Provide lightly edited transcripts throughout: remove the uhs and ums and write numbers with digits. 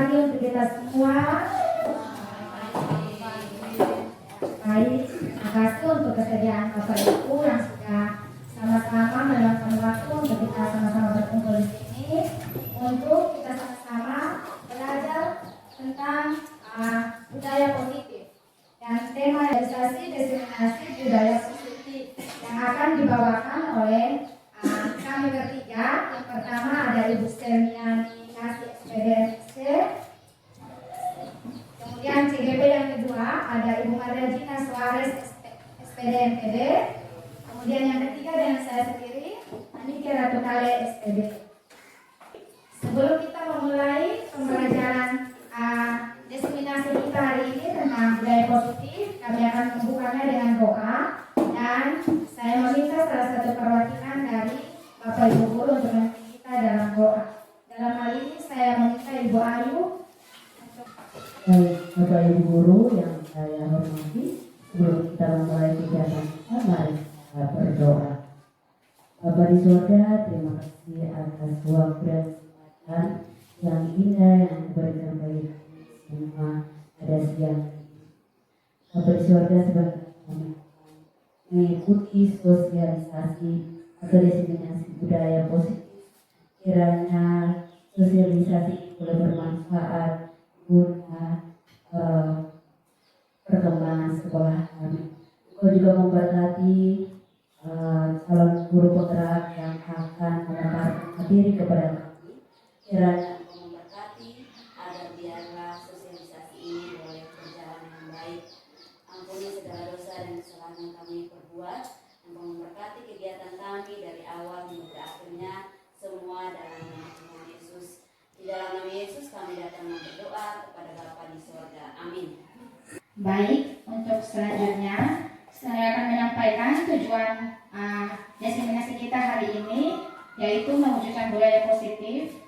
pagi untuk kita semua. Baik, terima kasih untuk kesediaan Bapak Ibu yang sudah sama-sama meluangkan waktu untuk kita sama-sama berkumpul di sini untuk kita sama-sama belajar tentang budaya positif dan tema realisasi diseminasi budaya positif yang akan dibawakan oleh kami bertiga. Yang pertama ada Ibu Stelmiani Kasih SPDMC, kemudian CGP yang kedua ada Ibu Maria Gina Suarez SPDMPD, kemudian yang ketiga dengan saya sendiri Aniki Ratu Kale SPD. Sebelum kita memulai pembelajaran diseminasi kita hari ini tentang budaya positif, kami akan membukanya dengan doa dan saya meminta salah satu perwakilan dari Bapak Ibu Guru untuk memimpin kita dalam doa. Dalam hal ini saya meminta Ibu Ayu. Baik, Bapak Ibu Guru yang saya hormati, sebelum kita memulai kegiatan kita, mari kita berdoa. Bapa di surga, terima kasih atas waktu dan kesempatan yang indah yang diberikan bagi kami semua pada siang ini. Bapa di surga, sebagai kami mengikuti sosialisasi atau diseminasi budaya positif, kiranya sosialisasi ini boleh bermanfaat guna perkembangan sekolah kami. Engkau juga memberkati calon guru penggerak yang akan memaparkan materi kepada kami. Kiranya Engkau memberkati agar biarlah sosialisasi ini boleh berjalan dengan baik. Ampuni segala dosa dan kesalahan yang kami perbuat. Engkau memberkati kegiatan kami dari awal hingga akhirnya, semua dalam nama Tuhan Yesus. Di dalam nama Yesus kami datang berdoa kepada Bapa di surga. Amin. Baik, untuk selanjutnya saya akan menyampaikan tujuan diseminasi kita hari ini, yaitu mewujudkan budaya positif.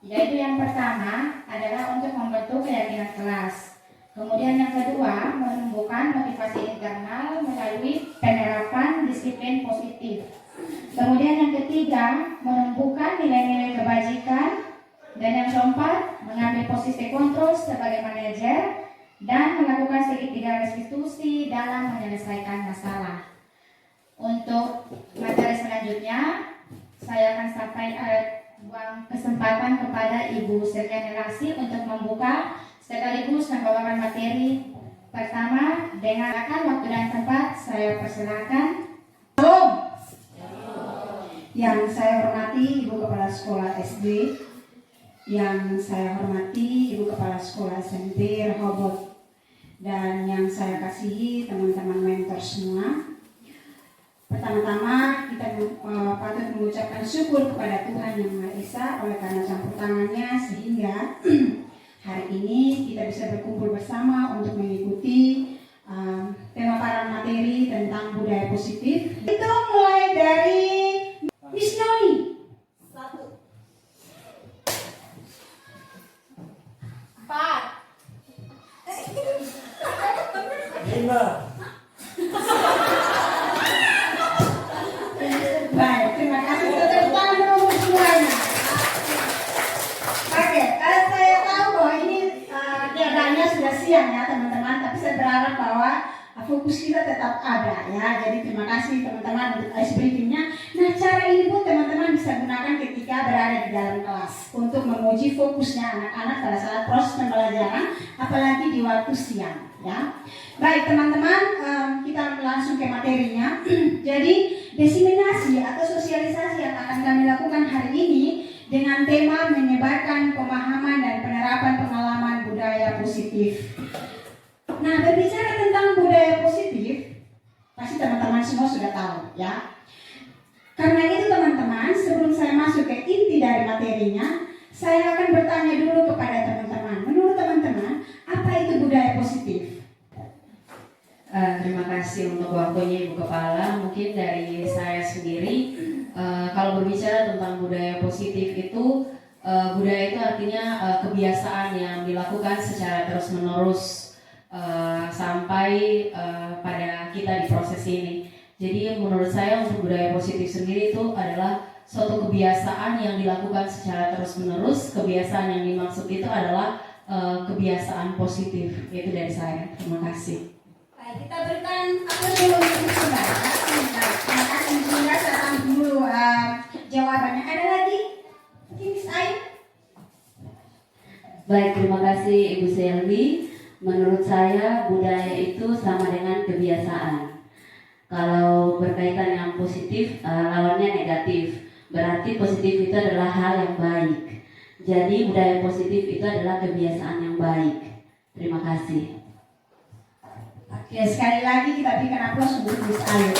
Yaitu yang pertama adalah untuk membentuk keyakinan kelas. Kemudian yang kedua, menumbuhkan motivasi internal melalui penerapan disiplin positif. Kemudian yang ketiga, menumbuhkan nilai-nilai kebajikan. Dan yang keempat, mengambil posisi kontrol sebagai manajer dan melakukan segitiga restitusi dalam menyelesaikan masalah. Untuk materi selanjutnya, saya akan buang kesempatan kepada Ibu Seliani Lasi untuk membuka sekaligus membawakan materi pertama. Dengan waktu dan tempat, saya persilakan. Halo. Yang saya hormati Ibu Kepala Sekolah SD, yang saya hormati Ibu Kepala Sekolah SMP Rehoboth, dan yang saya kasihi teman-teman mentor semua. Pertama-tama kita patut mengucapkan syukur kepada Tuhan Yang Maha Esa oleh karena campur tangannya sehingga hari ini kita bisa berkumpul bersama untuk mengikuti pemaparan materi tentang budaya positif. Itu mulai dari Miss Noni. 5. Baik, terima kasih. Kita tepuk tangan dulu semuanya. Oke, saya tahu bahwa ini keadaannya sudah siang ya teman-teman, tapi saya berharap bahwa fokus kita tetap ada ya. Jadi terima kasih teman-teman untuk ice briefingnya. Nah, cara ini pun teman-teman bisa gunakan ketika berada di dalam kelas untuk menguji fokusnya anak-anak pada saat proses pembelajaran, apalagi di waktu siang ya. Baik teman-teman, kita langsung ke materinya. Jadi diseminasi atau sosialisasi yang akan kami lakukan hari ini dengan tema menyebarkan pemahaman dan penerapan pengalaman budaya positif. Nah, berbicara tentang budaya positif, pasti teman-teman semua sudah tahu ya. Karena itu teman-teman, sebelum saya masuk ke inti dari materinya, saya akan bertanya dulu kepada teman-teman. Menurut teman-teman, apa itu budaya positif? Terima kasih untuk waktunya Ibu Kepala. Mungkin dari saya sendiri, kalau berbicara tentang budaya positif itu, budaya itu artinya kebiasaan yang dilakukan secara terus-menerus sampai pada kita di proses ini. Jadi menurut saya untuk budaya positif sendiri itu adalah suatu kebiasaan yang dilakukan secara terus-menerus. Kebiasaan yang dimaksud itu adalah kebiasaan positif. Itu dari saya. Terima kasih. Baik, kita berikan aplaus dulu untuk saudara. Terima kasih Bunda. Saya tanggung dulu jawabannya. Ada lagi? Mungkin Miss Ayu? Baik, terima kasih Ibu Selvi. Menurut saya budaya itu sama dengan kebiasaan. Kalau berkaitan yang positif, lawannya negatif. Berarti positif itu adalah hal yang baik. Jadi budaya positif itu adalah kebiasaan yang baik. Terima kasih. Oke, sekali lagi kita berikan aplaus untuk Miss Ayu.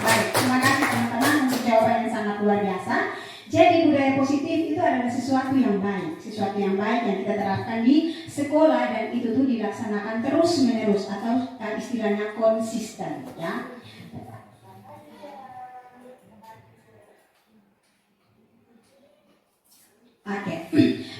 Baik, terima kasih teman-teman untuk jawaban yang sangat luar biasa. Jadi budaya positif itu adalah sesuatu yang baik yang kita terapkan di sekolah dan itu tuh dilaksanakan terus menerus atau istilahnya konsisten, ya. Oke,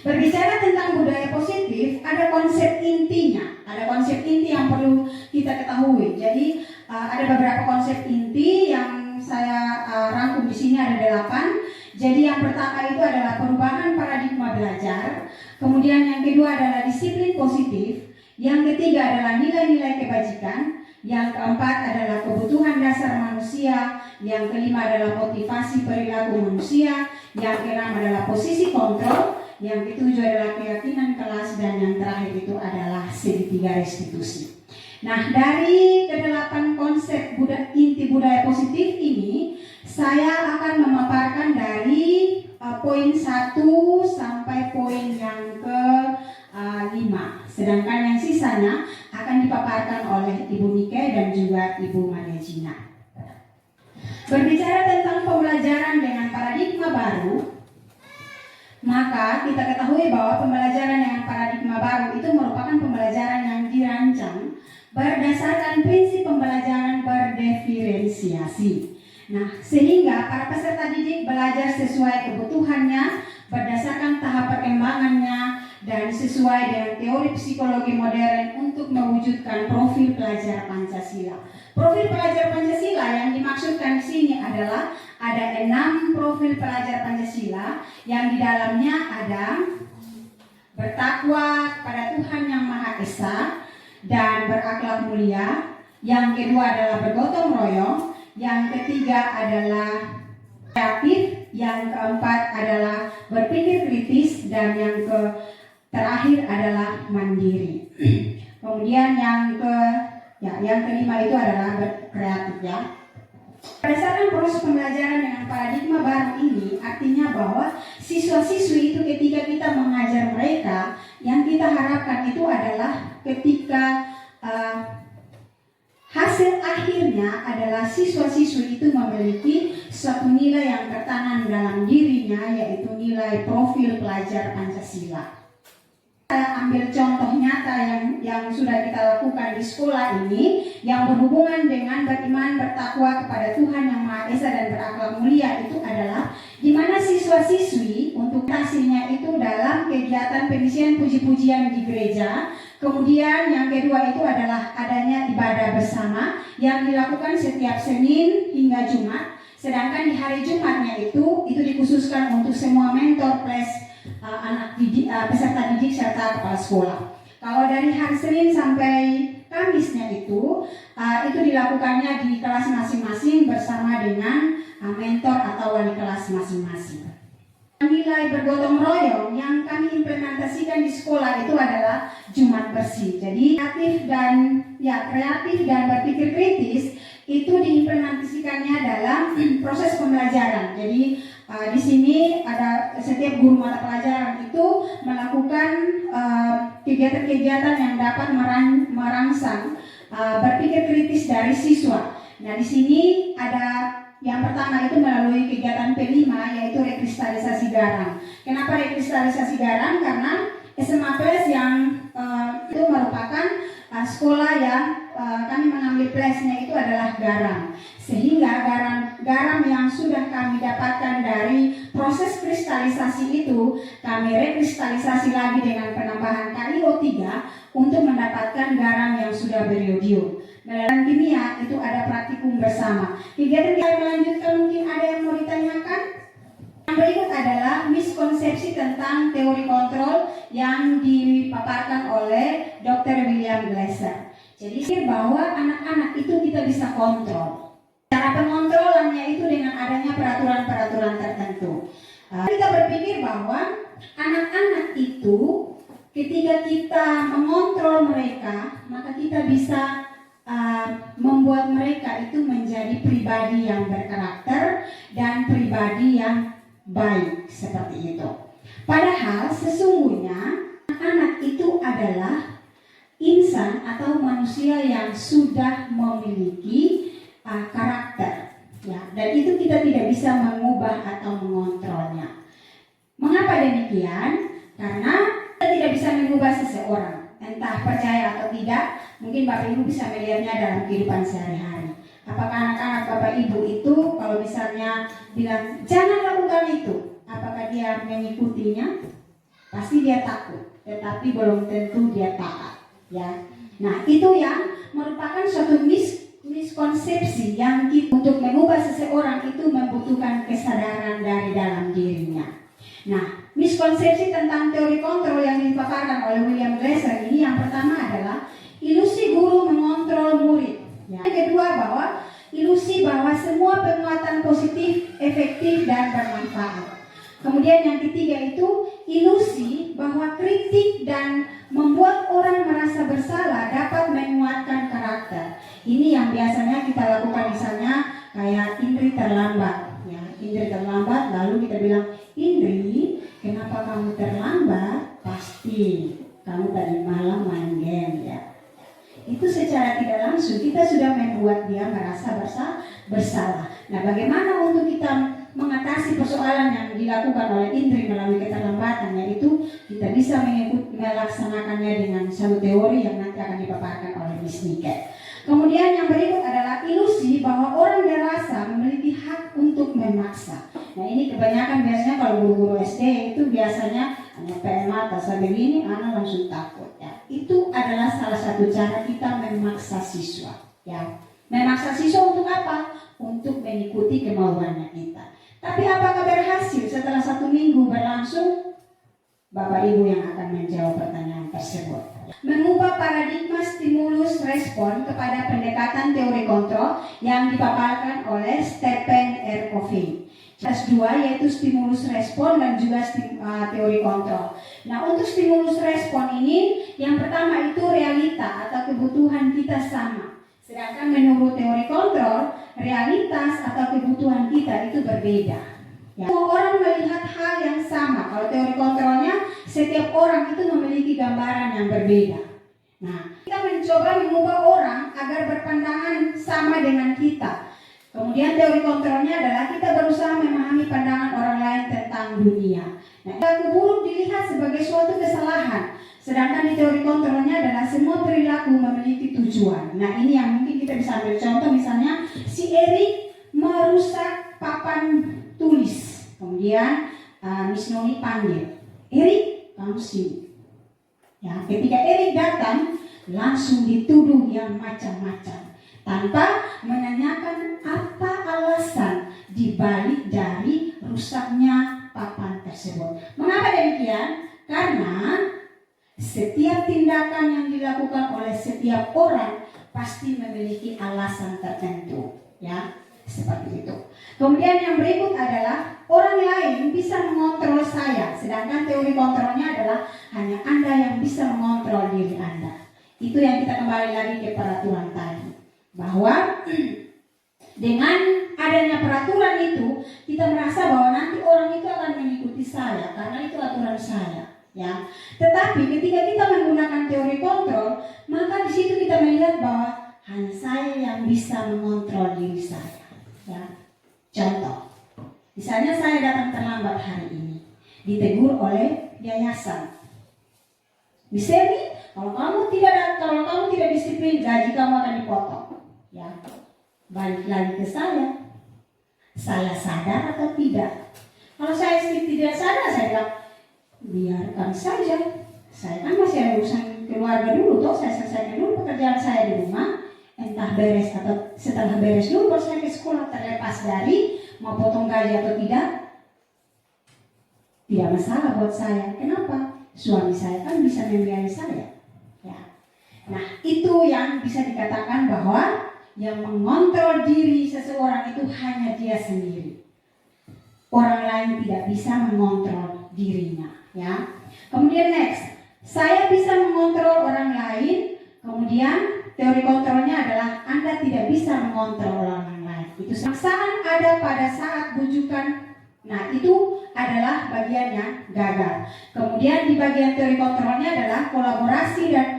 berbicara tentang budaya positif, ada konsep intinya, ada konsep inti yang perlu kita ketahui. Jadi ada beberapa konsep inti yang saya rangkum di sini, ada 8. Jadi yang pertama itu adalah perubahan paradigma belajar, kemudian yang kedua adalah disiplin positif, yang ketiga adalah nilai-nilai kebajikan, yang keempat adalah kebutuhan dasar manusia, yang kelima adalah motivasi perilaku manusia, yang keenam adalah posisi kontrol, yang ketujuh adalah keyakinan kelas, dan yang terakhir itu adalah segitiga restitusi. Nah, dari ke-8 konsep inti budaya positif ini, saya akan memaparkan dari poin 1 sampai poin yang ke-5. Sedangkan yang sisanya akan dipaparkan oleh Ibu Nike dan juga Ibu Maria Gina. Berbicara tentang pembelajaran dengan paradigma baru, maka kita ketahui bahwa pembelajaran dengan paradigma baru itu merupakan pembelajaran yang dirancang berdasarkan prinsip pembelajaran berdiferensiasi. Nah, sehingga para peserta didik belajar sesuai kebutuhannya, berdasarkan tahap perkembangannya, dan sesuai dengan teori psikologi modern untuk mewujudkan profil pelajar Pancasila. Profil pelajar Pancasila yang dimaksudkan di sini adalah ada 6 profil pelajar Pancasila yang di dalamnya ada bertakwa kepada Tuhan Yang Maha Esa dan berakhlak mulia. Yang kedua adalah bergotong royong. Yang ketiga adalah kreatif. Yang keempat adalah berpikir kritis. Dan yang terakhir adalah mandiri. Kemudian yang kelima itu adalah kreatif, ya. Berdasarkan proses pembelajaran dengan paradigma baru ini, artinya bahwa siswa-siswi itu ketika kita mengajar mereka, yang kita harapkan itu adalah ketika hasil akhirnya adalah siswa-siswi itu memiliki suatu nilai yang tertanam dalam dirinya, yaitu nilai profil pelajar Pancasila. Saya ambil contoh nyata yang sudah kita lakukan di sekolah ini yang berhubungan dengan beriman bertakwa kepada Tuhan Yang Maha Esa dan berakhlak mulia, itu adalah di mana siswa-siswi untuk hasilnya itu dalam kegiatan pengisian puji-pujian di gereja. Kemudian yang kedua itu adalah adanya ibadah bersama yang dilakukan setiap Senin hingga Jumat. Sedangkan di hari Jumatnya itu dikhususkan untuk semua mentor plus anak didik, peserta didik serta kepala sekolah. Kalau dari hari Senin sampai Kamisnya itu dilakukannya di kelas masing-masing bersama dengan mentor atau wali kelas masing-masing. Nilai bergotong royong yang kami implementasikan di sekolah itu adalah Jumat bersih. Jadi kreatif dan berpikir kritis itu diimplementasikannya dalam proses pembelajaran. Jadi di sini ada setiap guru mata pelajaran itu melakukan kegiatan-kegiatan yang dapat merangsang berpikir kritis dari siswa. Nah, di sini ada yang pertama itu melalui kegiatan P5, yaitu rekristalisasi garam. Kenapa rekristalisasi garam? Karena SMA Plus yang itu merupakan sekolah yang kami mengambil plusnya itu adalah garam. Sehingga garam yang sudah kami dapatkan dari proses kristalisasi itu kami rekristalisasi lagi dengan penambahan KiO3 untuk mendapatkan garam yang sudah beriodium. Melalui kimia itu ada praktikum bersama. Kegiatan kita melanjutkan, mungkin ada yang mau ditanyakan? Yang berikut adalah miskonsepsi tentang teori kontrol yang dipaparkan oleh Dr. William Glasser. Jadi bahwa anak-anak itu kita bisa kontrol. Cara pengontrolannya itu dengan adanya peraturan-peraturan tertentu. Kita berpikir bahwa anak-anak itu ketika kita mengontrol mereka, maka kita bisa membuat mereka itu menjadi pribadi yang berkarakter dan pribadi yang baik, seperti itu. Padahal sesungguhnya anak itu adalah insan atau manusia yang sudah memiliki karakter, ya, dan itu kita tidak bisa mengubah atau mengontrolnya. Mengapa demikian? Karena kita tidak bisa mengubah seseorang, entah percaya atau tidak. Mungkin Bapak Ibu bisa melihatnya dalam kehidupan sehari-hari. Apakah anak-anak Bapak Ibu itu kalau misalnya bilang jangan lakukan itu, apakah dia mengikutinya? Pasti dia takut, tetapi belum tentu dia taat, ya. Nah, itu yang merupakan suatu miskonsepsi yang untuk mengubah seseorang itu membutuhkan kesadaran dari dalam dirinya. Nah, miskonsepsi tentang teori kontrol yang dipaparkan oleh William Glasser ini yang pertama adalah ilusi guru mengontrol murid. Ya. Yang kedua bahwa ilusi bahwa semua penguatan positif, efektif dan bermanfaat. Kemudian yang ketiga itu ilusi bahwa kritik dan membuat orang merasa bersalah dapat menguatkan karakter. Ini yang biasanya kita lakukan, misalnya kayak Indri terlambat. Ya, Indri terlambat lalu kita bilang, Indri, kenapa kamu terlambat? Pasti kamu tadi malam main game, ya. Itu secara tidak langsung kita sudah membuat dia merasa bersalah. Nah, bagaimana untuk kita mengatasi persoalan yang dilakukan oleh Indri melalui keterlambatan, yaitu kita bisa melaksanakannya dengan satu teori yang nanti akan dipaparkan oleh Miss Niket. Kemudian yang berikut adalah ilusi bahwa orang dewasa memiliki hak untuk memaksa. Nah, ini kebanyakan biasanya kalau guru-guru SD itu biasanya hanya PMA atau begini, anak langsung takut, ya. Itu adalah salah satu cara kita memaksa siswa, ya. Memaksa siswa untuk apa? Untuk mengikuti kemauannya kita. Tapi apakah berhasil setelah 1 minggu berlangsung? Bapak Ibu yang akan menjawab pertanyaan tersebut. Mengubah paradigma stimulus respon kepada pendekatan teori kontrol yang dipaparkan oleh Stephen R. Covey. Kelas 2 yaitu stimulus respon dan juga teori kontrol. Nah, untuk stimulus respon ini yang pertama itu realita atau kebutuhan kita sama. Sedangkan menurut teori kontrol, realitas atau kebutuhan kita itu berbeda. Ya. Semua orang melihat hal yang sama. Kalau teori kontrolnya, setiap orang itu memiliki gambaran yang berbeda. Nah, kita mencoba mengubah orang agar berpandangan sama dengan kita. Kemudian teori kontrolnya adalah kita berusaha memahami pandangan orang lain tentang dunia. Nah, perilaku buruk dilihat sebagai suatu kesalahan. Sedangkan di teori kontrolnya adalah semua perilaku memiliki tujuan. Nah, ini yang mungkin kita bisa ambil contoh, misalnya si Erik merusak papan tulis. Kemudian Miss Noni panggil, Erik, kamu sini. Ya, ketika Erik datang, langsung dituduh yang macam-macam tanpa menanyakan apa alasan dibalik dari rusaknya papan tersebut. Mengapa demikian? Karena setiap tindakan yang dilakukan oleh setiap orang pasti memiliki alasan tertentu, ya, seperti itu. Kemudian yang berikut adalah orang lain bisa mengontrol saya, sedangkan teori kontrolnya adalah hanya Anda yang bisa mengontrol diri Anda. Itu yang kita kembali lagi ke peraturan tadi, bahwa dengan adanya peraturan itu kita merasa bahwa nanti orang itu akan mengikuti saya karena itu aturan saya, ya. Tetapi ketika kita menggunakan teori kontrol, maka di situ kita melihat bahwa hanya saya yang bisa mengontrol diri saya, ya. Contoh, misalnya saya datang terlambat hari ini, ditegur oleh yayasan. Misalnya, kalau kamu tidak disiplin, gaji kamu akan dipotong, ya. Balik lagi ke saya sadar atau tidak? Kalau saya tidak sadar, saya bilang biarkan saja. Saya kan masih ada urusan keluarga dulu, toh saya selesaikan dulu pekerjaan saya di rumah. entah beres atau setelah beres dulu baru saya ke sekolah, terlepas dari mau potong gaji atau tidak masalah buat saya. Kenapa? Suami saya kan bisa membiayai saya. Ya. Nah, itu yang bisa dikatakan bahwa yang mengontrol diri seseorang itu hanya dia sendiri. Orang lain tidak bisa mengontrol dirinya. Ya. Kemudian next, saya bisa mengontrol orang lain. Kemudian teori kontrolnya adalah Anda tidak bisa mengontrol orang lain. Itu paksaan ada pada saat bujukan. Nah, itu adalah bagiannya gagal. Kemudian di bagian teori kontrolnya adalah kolaborasi dan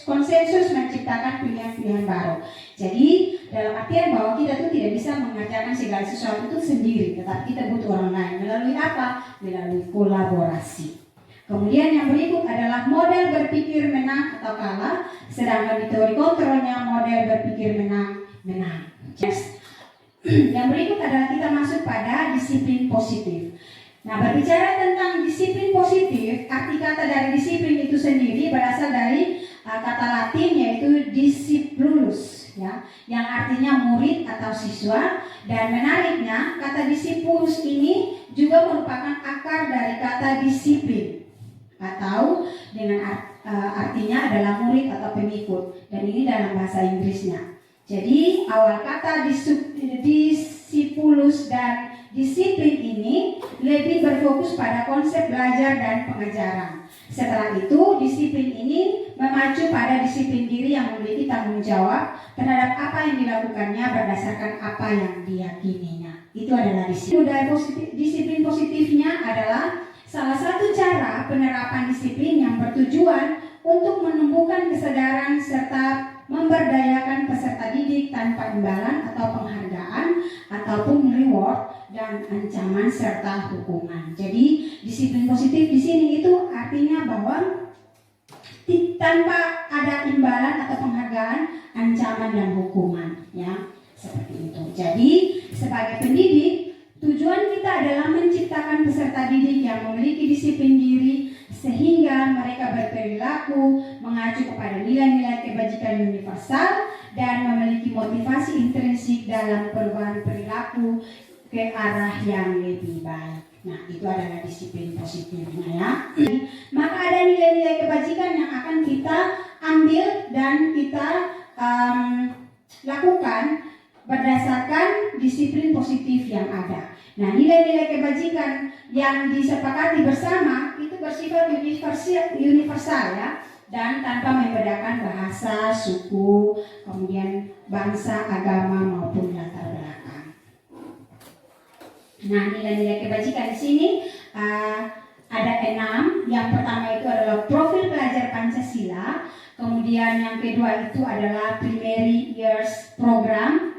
konsensus menciptakan pilihan-pilihan baru. Jadi dalam artian bahwa kita tuh tidak bisa mengerjakan segala sesuatu itu sendiri, tetapi kita butuh orang lain. Melalui apa? Melalui kolaborasi. Kemudian yang berikut adalah model berpikir menang atau kalah, sedangkan di teori kontrolnya model berpikir menang. Yes. Yang berikut adalah kita masuk pada disiplin positif. Nah, berbicara tentang disiplin positif, arti kata dari disiplin itu sendiri berasal dari kata Latin yaitu discipulus, ya, yang artinya murid atau siswa. Dan menariknya, kata discipulus ini juga merupakan akar dari kata disiplin, atau dengan artinya adalah murid atau pengikut. Dan ini dalam bahasa Inggrisnya. Jadi awal kata discipulus dan disiplin ini lebih berfokus pada konsep belajar dan pengajaran. Setelah itu, disiplin ini memacu pada disiplin diri yang memiliki tanggung jawab terhadap apa yang dilakukannya berdasarkan apa yang diyakininya. Itu adalah disiplin. Budaya disiplin positifnya adalah salah satu cara penerapan disiplin yang bertujuan untuk menumbuhkan kesadaran serta memberdayakan peserta didik tanpa imbalan atau penghargaan ataupun reward dan ancaman serta hukuman. Jadi disiplin positif di sini itu artinya bahwa tanpa ada imbalan atau penghargaan, ancaman dan hukuman, ya, seperti itu. Jadi sebagai pendidik, tujuan kita adalah menciptakan peserta didik yang memiliki disiplin diri sehingga mereka berperilaku mengacu kepada nilai-nilai kebajikan universal dan memiliki motivasi intrinsik dalam perubahan perilaku ke arah yang lebih baik. Nah, itu adalah disiplin positifnya, ya. Maka ada nilai-nilai kebajikan yang akan kita ambil dan kita lakukan berdasarkan disiplin positif yang ada. Nah, nilai-nilai kebajikan yang disepakati bersama itu bersifat universal, ya, dan tanpa membedakan bahasa, suku, kemudian bangsa, agama maupun latar belakang. Nah, nilai-nilai kebajikan di sini ada 6. Yang pertama itu adalah profil pelajar Pancasila. Kemudian yang kedua itu adalah primary years program.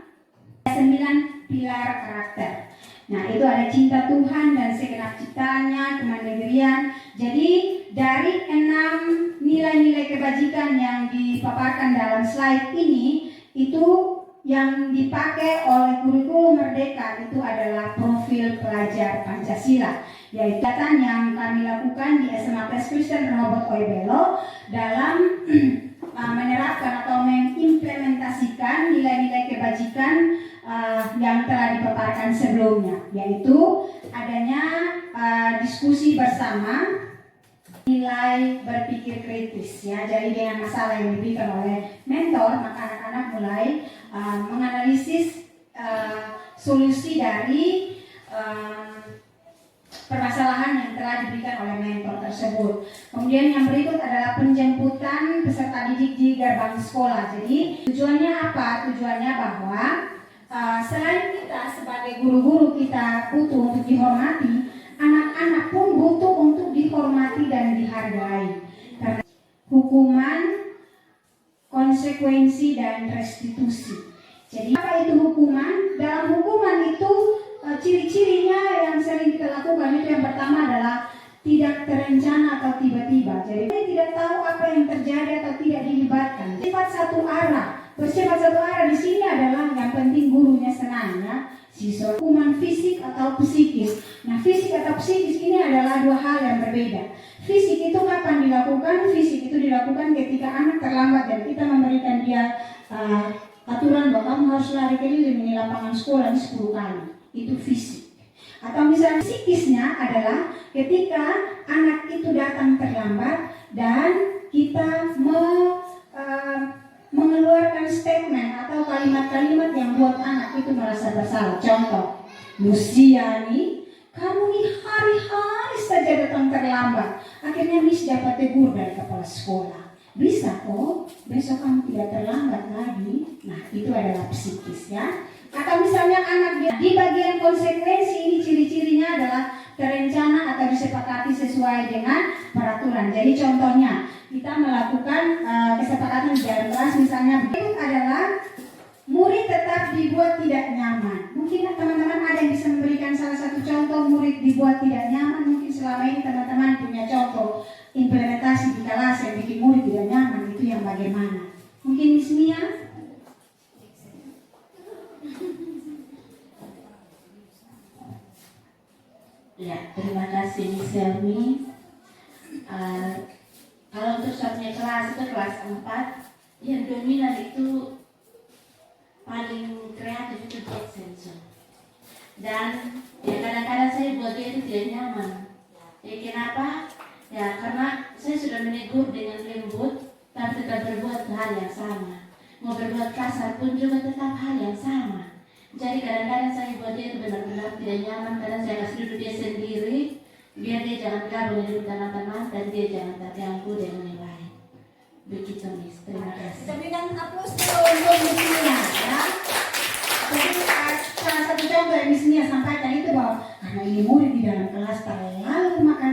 9 pilar karakter. Nah, itu ada cinta Tuhan dan segenap ciptaannya, kemandirian. Jadi dari 6 nilai-nilai kebajikan yang dipaparkan dalam slide ini, itu yang dipakai oleh kurikulum Merdeka itu adalah profil pelajar Pancasila, yaitu yang kami lakukan di SMA Tes Kristen Rehoboth Oebelo dalam menerapkan atau mengimplementasikan nilai-nilai kebajikan yang telah dipaparkan sebelumnya, yaitu adanya diskusi bersama, nilai berpikir kritis, ya. Jadi dengan masalah yang diberikan oleh mentor, maka anak-anak mulai menganalisis solusi dari permasalahan yang telah diberikan oleh mentor tersebut. Kemudian yang berikut adalah penjemputan peserta didik di gerbang sekolah. Jadi tujuannya apa? Tujuannya bahwa selain kita sebagai guru-guru kita butuh untuk dihormati, anak-anak pun butuh untuk dihormati dan dihargai. Karena hukuman, konsekuensi, dan restitusi. Jadi apa itu hukuman? Dalam hukuman itu ciri-cirinya yang sering kita lakukan itu yang pertama adalah tidak terencana atau tiba-tiba. Jadi kita tidak tahu apa yang terjadi atau tidak dilibatkan. Sifat satu arah. Bersifat satu arah di sini adalah yang penting gurunya senang, ya. Siswa. Hukuman fisik atau psikis. Nah, fisik atau psikis ini adalah 2 hal yang berbeda. Fisik itu kapan dilakukan? Fisik itu dilakukan ketika anak terlambat dan kita memberikan dia aturan bahwa kamu harus lari keliling di lapangan sekolah 10 kali. Itu fisik. Atau misalnya psikisnya adalah ketika anak itu datang terlambat dan kita mengeluarkan statement atau kalimat-kalimat yang buat anak itu merasa bersalah. Contoh, Luciani, kamu nih hari-hari saja datang terlambat. Akhirnya Miss dapat tegur dari kepala sekolah. Bisa kok, besok kamu tidak terlambat lagi. Nah, itu adalah psikis ya. Atau misalnya anak dia di bagian konsekuensi ini ciri-cirinya adalah terencana atau disepakati sesuai dengan peraturan. Jadi contohnya kita melakukan kesepakatan di dalam kelas, misalnya berikut adalah murid tetap dibuat tidak nyaman. Mungkin teman-teman ada yang bisa memberikan salah satu contoh murid dibuat tidak nyaman. Mungkin selama ini teman-teman punya contoh implementasi di kelas yang bikin murid tidak nyaman, itu yang bagaimana? Mungkin Miss Mia? Ya, terima kasih Miss Selmi. Kalau untuk satunya kelas itu kelas 4, yang dominan itu paling kreatif itu Jackson. Dan ya kadang-kadang saya buat dia itu tidak nyaman. Ya kenapa? Ya karena saya sudah menegur dengan lembut, tapi tetap berbuat hal yang sama. Mau berbuat kasar pun juga tetap hal yang sama. Jadi kadang-kadang saya buat dia itu benar-benar tidak nyaman. Kadang saya kasih duduk dia sendiri, biar dia jangan gabung dengan teman-teman dan dia jangan terganggu dengan yang lain. Begitu Miss, terima kasih. Kita berikan aplaus untuk Miss Mia ya. Jadi salah satu contoh yang Miss Mia sampaikan itu bahwa karena ini murid di dalam kelas terlalu makan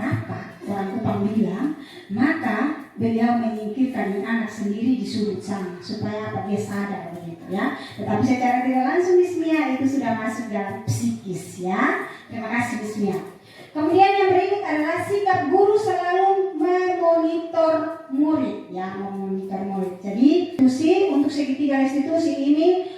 rapat, orang Kupang bilang, maka beliau menyingkirkan anak sendiri di sudut sana supaya apa dia sadar begitu ya. Tetapi secara tidak langsung Miss Mia itu sudah masuk dalam psikis ya. Terima kasih Miss Mia. Kemudian yang berikut adalah sikap guru selalu memonitor murid ya, memonitor murid. Jadi untuk segitiga restitusi ini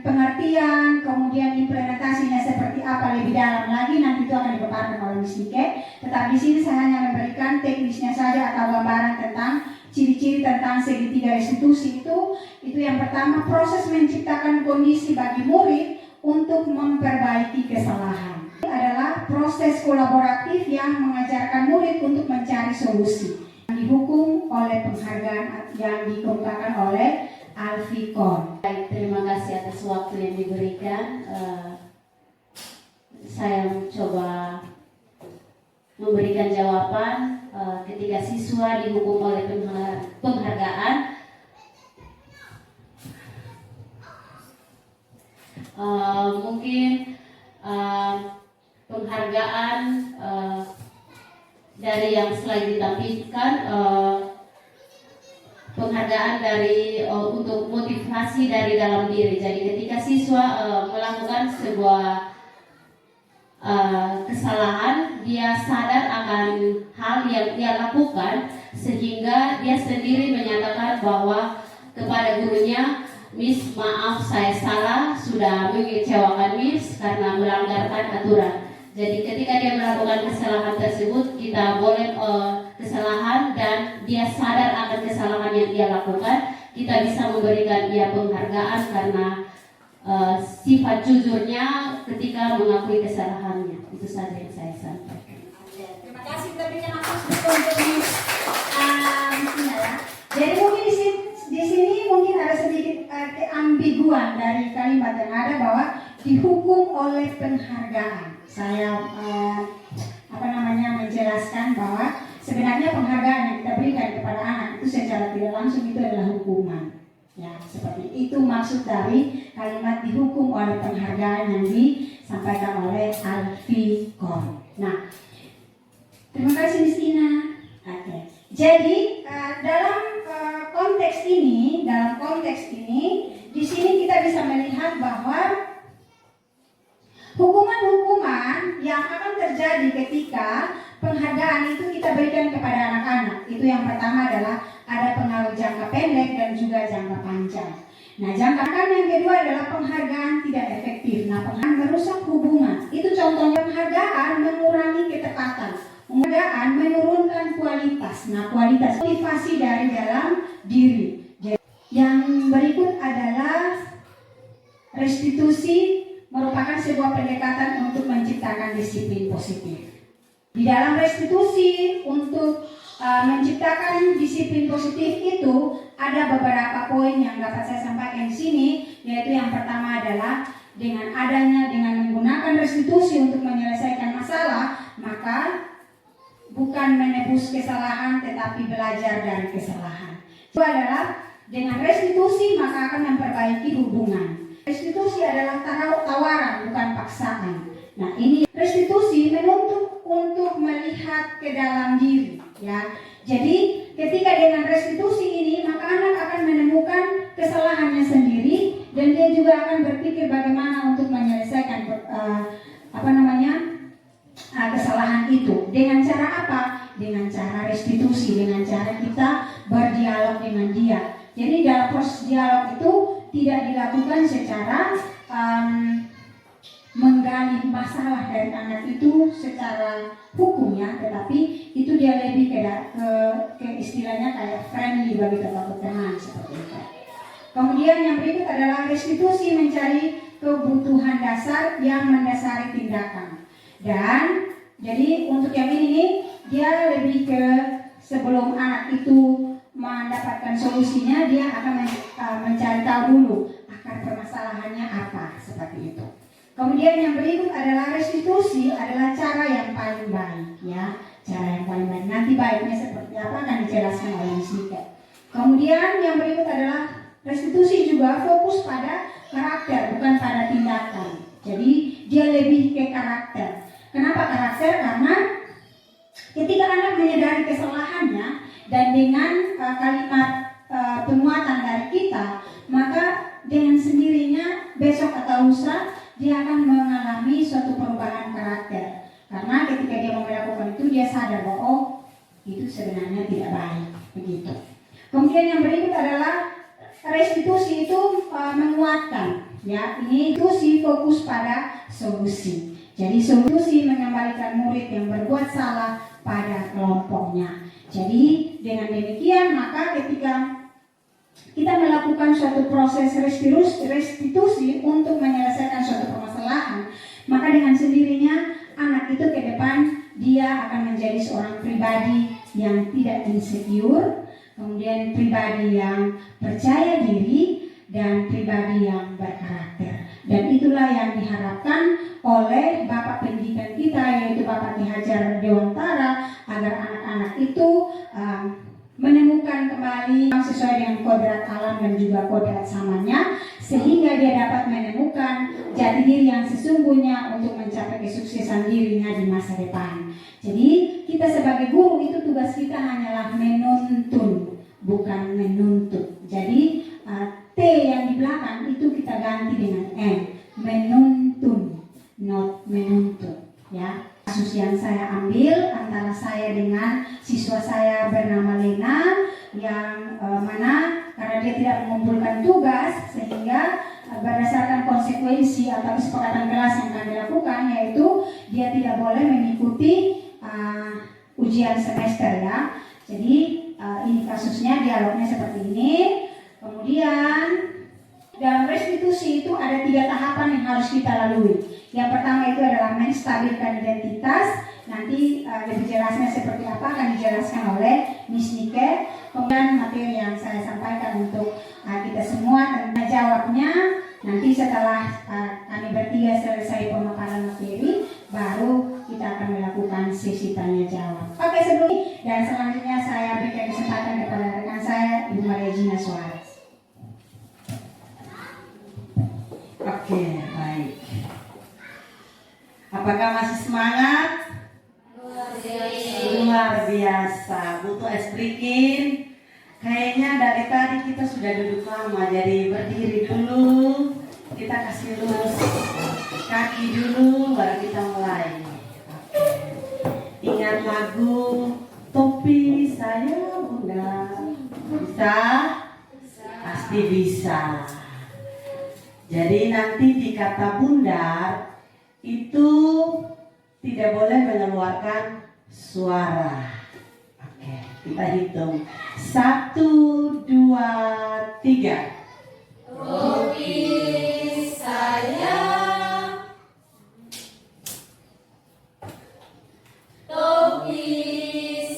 pengertian, kemudian implementasinya seperti apa lebih dalam lagi nanti itu akan dipaparkan oleh Miss Nike. Tetapi di sini saya hanya memberikan teknisnya saja atau gambaran tentang ciri-ciri tentang segitiga restitusi itu yang pertama, proses menciptakan kondisi bagi murid untuk memperbaiki kesalahan. Ini adalah proses kolaboratif yang mengajarkan murid untuk mencari solusi. Didukung oleh penghargaan yang dikemukakan oleh Alfikon. Baik, terima kasih atas waktu yang diberikan. Saya mencoba memberikan jawaban ketika siswa dihukum oleh penghargaan. Mungkin penghargaan dari yang selain ditampilkan, penghargaan dari untuk motivasi dari dalam diri. Jadi ketika siswa melakukan sebuah kesalahan, dia sadar akan hal yang dia lakukan sehingga dia sendiri menyatakan bahwa kepada gurunya, Miss, maaf saya salah, sudah mengecewakan Miss karena melanggarkan aturan. Jadi ketika dia melakukan kesalahan tersebut, kita boleh kesalahan dan dia sadar akan kesalahan yang dia lakukan, kita bisa memberikan dia penghargaan karena sifat jujurnya ketika mengakui kesalahannya. Itu saja yang saya sampaikan. Terima kasih, kita berikan aplaus untuk Miss Mia. Jadi mungkin di sini mungkin ada sedikit keambiguan dari kalimat yang ada bahwa dihukum oleh penghargaan. Saya menjelaskan bahwa sebenarnya penghargaan yang kita berikan kepada anak itu secara tidak langsung itu adalah hukuman. Ya, seperti itu maksud dari kalimat dihukum oleh penghargaan yang disampaikan oleh Alfikon. Nah, terima kasih Miss Ina. Oke. Jadi dalam konteks ini, di sini kita bisa melihat bahwa hukuman-hukuman yang akan terjadi ketika penghargaan itu kita berikan kepada anak-anak. Itu yang pertama adalah ada pengaruh jangka pendek dan juga jangka panjang. Nah, jangka panjang yang kedua adalah penghargaan tidak efektif. Nah, penghargaan merusak hubungan. Itu contohnya, penghargaan mengurangi ketepatan. Penghargaan menurunkan kualitas. Nah, kualitas motivasi dari dalam diri. Jadi, yang berikut restitusi merupakan sebuah pendekatan untuk menciptakan disiplin positif. Di dalam restitusi untuk menciptakan disiplin positif itu ada beberapa poin yang dapat saya sampaikan di sini, yaitu yang pertama adalah dengan menggunakan restitusi untuk menyelesaikan masalah, maka bukan menebus kesalahan tetapi belajar dari kesalahan. Itu adalah dengan restitusi maka akan memperbaiki hubungan. Restitusi adalah tawaran bukan paksaan. Nah, ini restitusi menuntut untuk melihat ke dalam diri, ya. Jadi ketika dengan restitusi ini maka anak akan menemukan kesalahannya sendiri dan dia juga akan berpikir bagaimana untuk menyelesaikan kesalahan itu. Dengan cara apa? Dengan cara restitusi, dengan cara kita berdialog dengan dia. Jadi dalam proses dialog itu tidak dilakukan secara menggali masalah dari anak itu secara hukumnya, tetapi itu dia lebih ke istilahnya kayak friendly bagi teman-teman seperti itu. Kemudian yang berikut adalah restitusi mencari kebutuhan dasar yang mendasari tindakan. Dan jadi untuk yang ini dia lebih ke sebelum anak itu mendapatkan solusinya, dia akan mencari tahu dulu akar permasalahannya apa, seperti itu. Kemudian yang berikut adalah restitusi adalah cara yang paling baik, ya, cara yang paling baik. Nanti baiknya seperti apa akan dijelaskan oleh Miss Nike. Kemudian yang berikut adalah restitusi juga fokus pada karakter bukan pada tindakan. Jadi dia lebih ke karakter. Kenapa karakter? Karena ketika anak menyadari kesalahannya dan dengan kalimat penguatan dari kita, maka dengan sendirinya besok atau lusa dia akan mengalami suatu perubahan karakter. Karena ketika dia melakukan itu dia sadar bahwa oh itu sebenarnya tidak baik, begitu. Kemudian yang berikut adalah restitusi itu menguatkan, ya. Ini restitusi fokus pada solusi. Jadi solusi mengembalikan murid yang berbuat salah pada kelompoknya. Jadi dengan demikian maka ketika kita melakukan suatu proses restitusi untuk menyelesaikan suatu permasalahan, maka dengan sendirinya anak itu ke depan dia akan menjadi seorang pribadi yang tidak insecure, kemudian pribadi yang percaya diri dan pribadi yang berkarakter. Dan itulah yang diharapkan oleh Bapak Pendidikan kita, yaitu Bapak Ki Hajar Dewantara, agar anak-anak itu menemukan kembali sesuai dengan kodrat alam dan juga kodrat samanya, sehingga dia dapat menemukan jati diri yang sesungguhnya untuk mencapai kesuksesan dirinya di masa depan. Jadi kita sebagai guru itu tugas kita hanyalah menuntun, bukan menuntut. Jadi T yang di belakang itu kita ganti dengan M, menuntun, not menuntut, ya. Kasus yang saya ambil antara saya dengan siswa saya bernama Lena, yang mana karena dia tidak mengumpulkan tugas, sehingga berdasarkan konsekuensi atau kesepakatan kelas yang kami lakukan, yaitu dia tidak boleh mengikuti ujian semester, ya. Jadi ini kasusnya, dialognya seperti ini. Kemudian dalam restitusi itu ada 3 tahapan yang harus kita lalui. Yang pertama itu adalah menstabilkan identitas. Nanti lebih jelasnya seperti apa akan dijelaskan oleh Miss Nike. Kemudian materi yang saya sampaikan untuk kita semua, tentang jawabnya nanti setelah kami bertiga selesai pemaparan materi, baru kita akan melakukan sesi tanya jawab. Oke, sebelum dan selanjutnya saya berikan kesempatan kepada rekan saya Ibu Maria Gina Suarez. Oke, baik. Apakah masih semangat? Luar biasa. Butuh es bikin. Kayaknya dari tadi kita sudah duduk lama, jadi berdiri dulu. Kita kasih lurus kaki dulu, baru kita mulai. Oke. Ingat lagu Topi Saya Bunda. Bisa? Pasti bisa. Jadi nanti di kata bundar itu tidak boleh mengeluarkan suara. Oke, kita hitung. 1, 2, 3. Topi saya, topi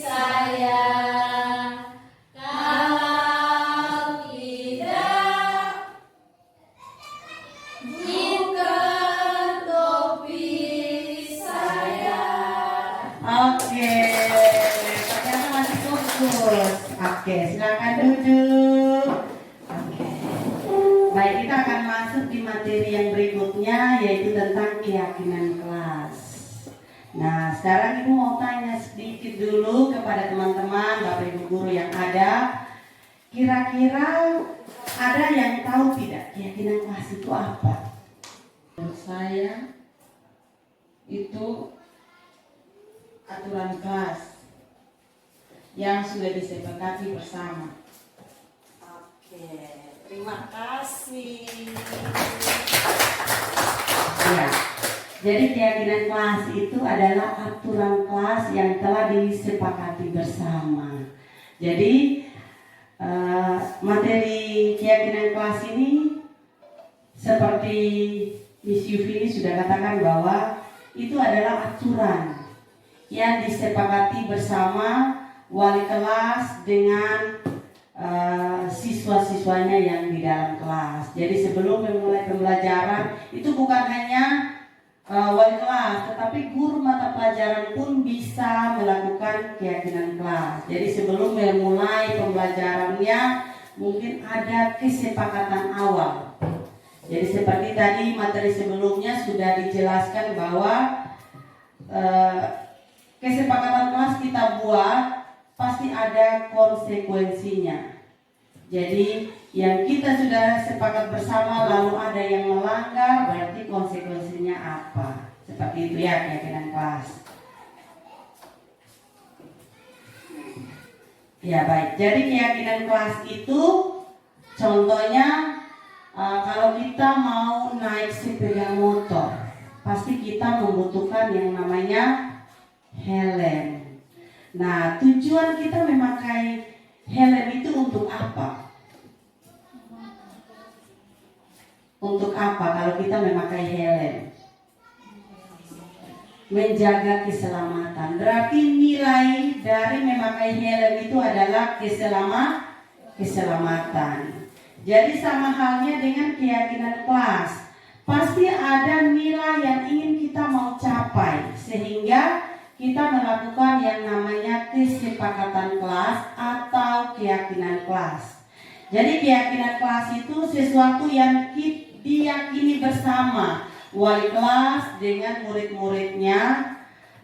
saya, kalau tidak bukan topi saya. Oke, ternyata masih fokus. Oke, silakan duduk. Oke. Baik, kita akan masuk di materi yang berikutnya, yaitu tentang keyakinan kelas. Nah, sekarang Ibu mau tanya sedikit dulu kepada teman-teman, Bapak Ibu guru yang ada. Kira-kira ada yang tahu tidak keyakinan kelas itu apa? Menurut saya itu aturan kelas yang sudah disepakati bersama. Oke, terima kasih. Ya, jadi keyakinan kelas itu adalah aturan kelas yang telah disepakati bersama. Jadi materi keyakinan kelas ini seperti Miss Yufi ini sudah katakan bahwa itu adalah aturan yang disepakati bersama wali kelas dengan siswa-siswanya yang di dalam kelas. Jadi sebelum memulai pembelajaran itu bukan hanya wali kelas, tetapi guru mata pelajaran pun bisa melakukan keyakinan kelas. Jadi sebelum memulai pembelajarannya mungkin ada kesepakatan awal. Jadi seperti tadi materi sebelumnya sudah dijelaskan bahwa kesepakatan kelas kita buat pasti ada konsekuensinya. Jadi yang kita sudah sepakat bersama lalu ada yang melanggar, berarti konsekuensinya apa? Seperti itu ya keyakinan kelas. Ya baik, jadi keyakinan kelas itu contohnya kalau kita mau naik sepeda motor, pasti kita membutuhkan yang namanya helm. Nah, tujuan kita memakai helm itu untuk apa? Untuk apa kalau kita memakai helm? Menjaga keselamatan. Berarti nilai dari memakai helm itu adalah keselamatan. Jadi sama halnya dengan keyakinan kelas. Pasti ada nilai yang ingin kita mau capai sehingga kita melakukan yang namanya kesepakatan kelas atau keyakinan kelas. Jadi keyakinan kelas itu sesuatu yang diyakini bersama wali kelas dengan murid-muridnya,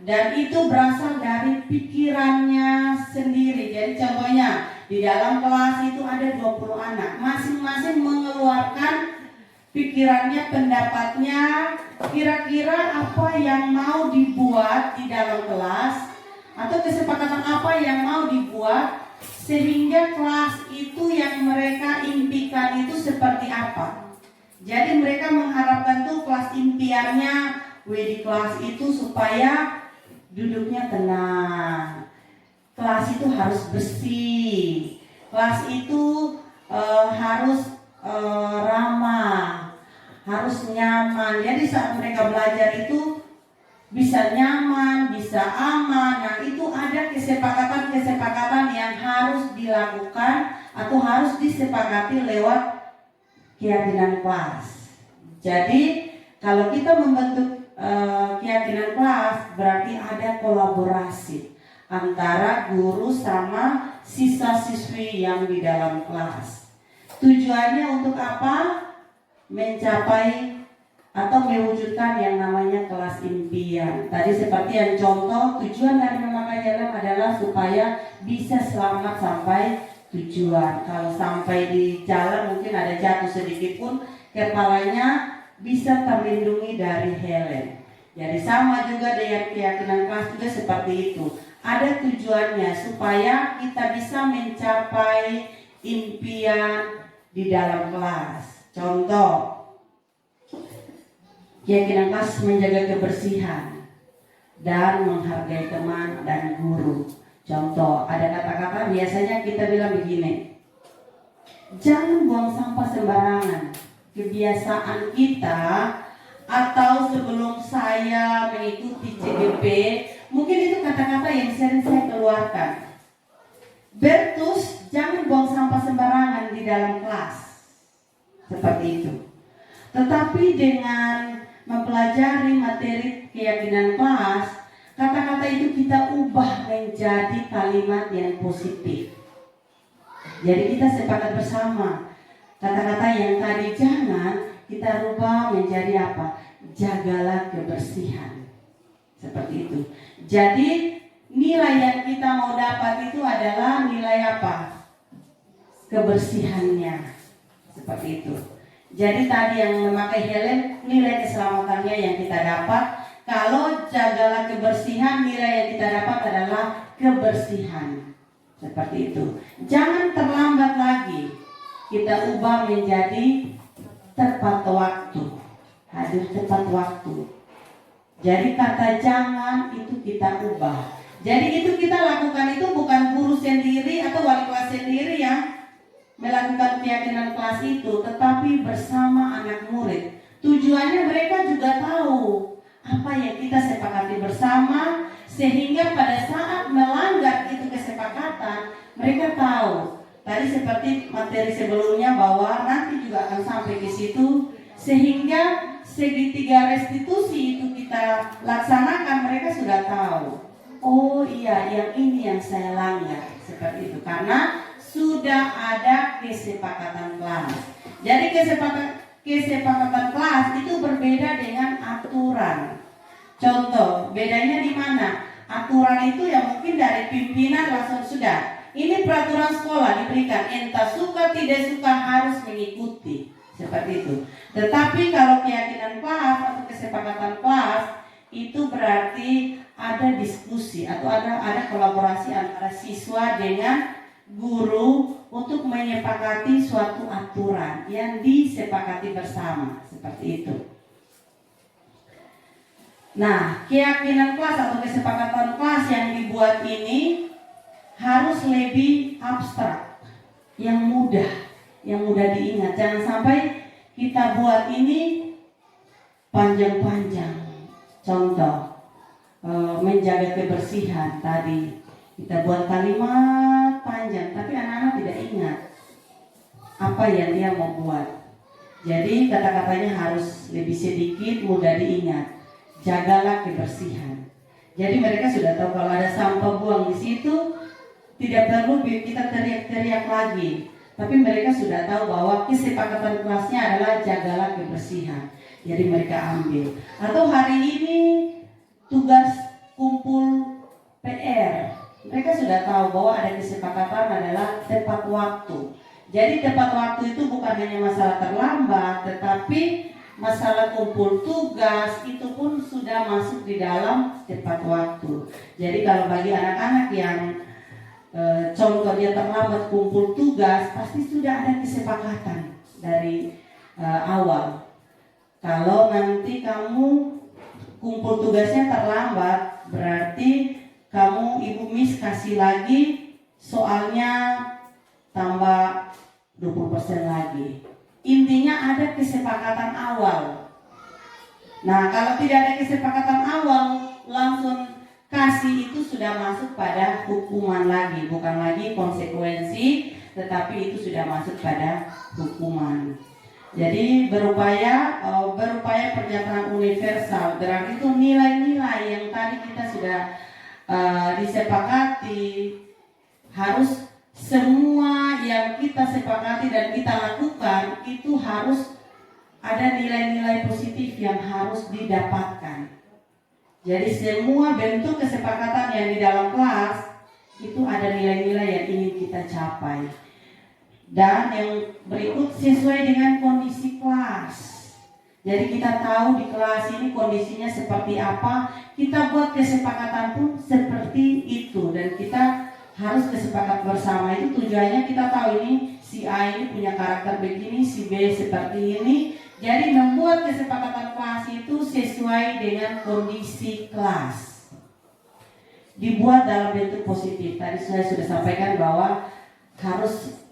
dan itu berasal dari pikirannya sendiri. Jadi contohnya di dalam kelas itu ada 20 anak, masing-masing mengeluarkan pikirannya, pendapatnya, kira-kira apa yang mau dibuat di dalam kelas atau kesepakatan apa yang mau dibuat sehingga kelas itu yang mereka impikan itu seperti apa. Jadi mereka mengharapkan tuh kelas impiannya di kelas itu supaya duduknya tenang, kelas itu harus bersih, kelas itu harus ramah, harus nyaman. Jadi saat mereka belajar itu bisa nyaman, bisa aman. Nah, itu ada kesepakatan-kesepakatan yang harus dilakukan atau harus disepakati lewat keyakinan kelas. Jadi kalau kita membentuk keyakinan kelas, berarti ada kolaborasi antara guru sama siswa-siswi yang di dalam kelas. Tujuannya untuk apa? Mencapai atau mewujudkan yang namanya kelas impian. Tadi seperti yang contoh, tujuan dari memakai helm adalah supaya bisa selamat sampai tujuan. Kalau sampai di jalan mungkin ada jatuh sedikit pun, kepalanya bisa terlindungi dari helm. Jadi sama juga dengan keyakinan kelas juga seperti itu. Ada tujuannya supaya kita bisa mencapai impian di dalam kelas. Contoh, keyakinan kelas menjaga kebersihan dan menghargai teman dan guru. Contoh, ada kata-kata biasanya kita bilang begini, jangan buang sampah sembarangan. kebiasaan kita, atau sebelum saya mengikuti CGP, mungkin itu kata-kata yang sering saya keluarkan. Bertus, jangan buang sampah sembarangan di dalam kelas. Seperti itu. Tetapi dengan mempelajari materi keyakinan kelas, kata-kata itu kita ubah menjadi kalimat yang positif. Jadi kita sepakat bersama, kata-kata yang tadi jangan kita rubah menjadi apa? Jagalah kebersihan. Seperti itu. Jadi nilai yang kita mau dapat itu adalah nilai apa? Kebersihannya. Seperti itu. Jadi tadi yang memakai helm, nilai keselamatannya yang kita dapat. Kalau jagalah kebersihan, nilai yang kita dapat adalah kebersihan. Seperti itu. Jangan terlambat lagi. Kita ubah menjadi tepat waktu. Hadir tepat waktu. Jadi kata jangan itu kita ubah. Jadi itu kita lakukan itu bukan guru sendiri atau wali kelas sendiri yang melakukan keyakinan kelas itu, tetapi bersama anak murid. Tujuannya mereka juga tahu apa yang kita sepakati bersama, sehingga pada saat melanggar itu kesepakatan, mereka tahu. Tadi seperti materi sebelumnya bahwa nanti juga akan sampai ke situ, sehingga segitiga restitusi itu kita laksanakan, mereka sudah tahu. Oh iya, yang ini yang saya langgar. Seperti itu, karena sudah ada kesepakatan kelas. Jadi kesepakatan kelas itu berbeda dengan aturan. Contoh, bedanya di mana? Aturan itu yang mungkin dari pimpinan langsung sudah. Ini peraturan sekolah diberikan, entah suka tidak suka harus mengikuti. Seperti itu. Tetapi kalau keyakinan kelas atau kesepakatan kelas itu berarti ada diskusi atau ada kolaborasi antara siswa dengan guru untuk menyepakati suatu aturan yang disepakati bersama. Seperti itu. Nah, keyakinan kelas atau kesepakatan kelas yang dibuat ini harus lebih abstrak, yang mudah diingat. Jangan sampai kita buat ini panjang-panjang. Contoh, menjaga kebersihan tadi. Kita buat kalimat panjang, tapi anak-anak tidak ingat apa yang dia mau buat. Jadi kata-katanya harus lebih sedikit, mudah diingat. Jagalah kebersihan. Jadi mereka sudah tahu kalau ada sampah buang di situ, tidak perlu kita teriak-teriak lagi. Tapi mereka sudah tahu bahwa kesepakatan kelasnya adalah jagalah kebersihan. Jadi mereka ambil. Atau hari ini tugas kumpul PR. Mereka sudah tahu bahwa ada kesepakatan adalah tepat waktu. Jadi tepat waktu itu bukan hanya masalah terlambat, tetapi masalah kumpul tugas itu pun sudah masuk di dalam tepat waktu. Jadi kalau bagi anak-anak yang contoh dia terlambat kumpul tugas, pasti sudah ada kesepakatan dari awal. Kalau nanti kamu kumpul tugasnya terlambat, berarti kamu Ibu Miss kasih lagi soalnya tambah 20% lagi. Intinya ada kesepakatan awal. Nah, kalau tidak ada kesepakatan awal, langsung kasih itu sudah masuk pada hukuman lagi, bukan lagi konsekuensi, tetapi itu sudah masuk pada hukuman. Jadi berupaya pernyataan universal, berarti itu nilai-nilai yang tadi kita sudah disepakati, harus semua yang kita sepakati dan kita lakukan itu harus ada nilai-nilai positif yang harus didapatkan. Jadi semua bentuk kesepakatan yang di dalam kelas itu ada nilai-nilai yang ingin kita capai. Dan yang berikut sesuai dengan kondisi kelas. Jadi kita tahu di kelas ini kondisinya seperti apa, kita buat kesepakatan pun seperti itu. Dan kita harus kesepakat bersama, itu tujuannya kita tahu ini si A ini punya karakter begini, si B seperti ini. Jadi membuat kesepakatan kelas itu sesuai dengan kondisi kelas. Dibuat dalam bentuk positif. Tadi saya sudah sampaikan bahwa harus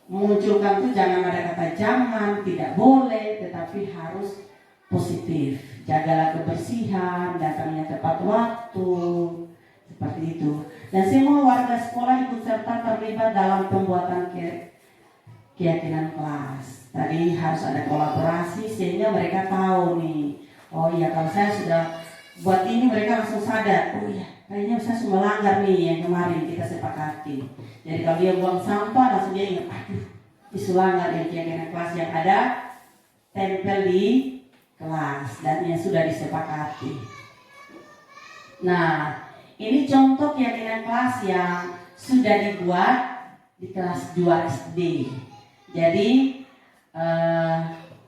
Memunculkan itu jangan ada kata jangan, tidak boleh, tetapi harus positif. Jagalah kebersihan, datangnya tepat waktu, seperti itu. Dan semua warga sekolah ikut serta terlibat dalam pembuatan keyakinan kelas. Tadi harus ada kolaborasi sehingga mereka tahu nih, oh iya kalau saya sudah buat ini mereka langsung sadar, oh iya kayaknya saya sudah melanggar nih yang kemarin kita sepakati. Jadi kalau dia buang sampah langsung dia ingat, aduh itu langgar yang keyakinan kelas yang ada tempel di kelas dan yang sudah disepakati. Nah, ini contoh keyakinan kelas yang sudah dibuat di kelas 2 SD. Jadi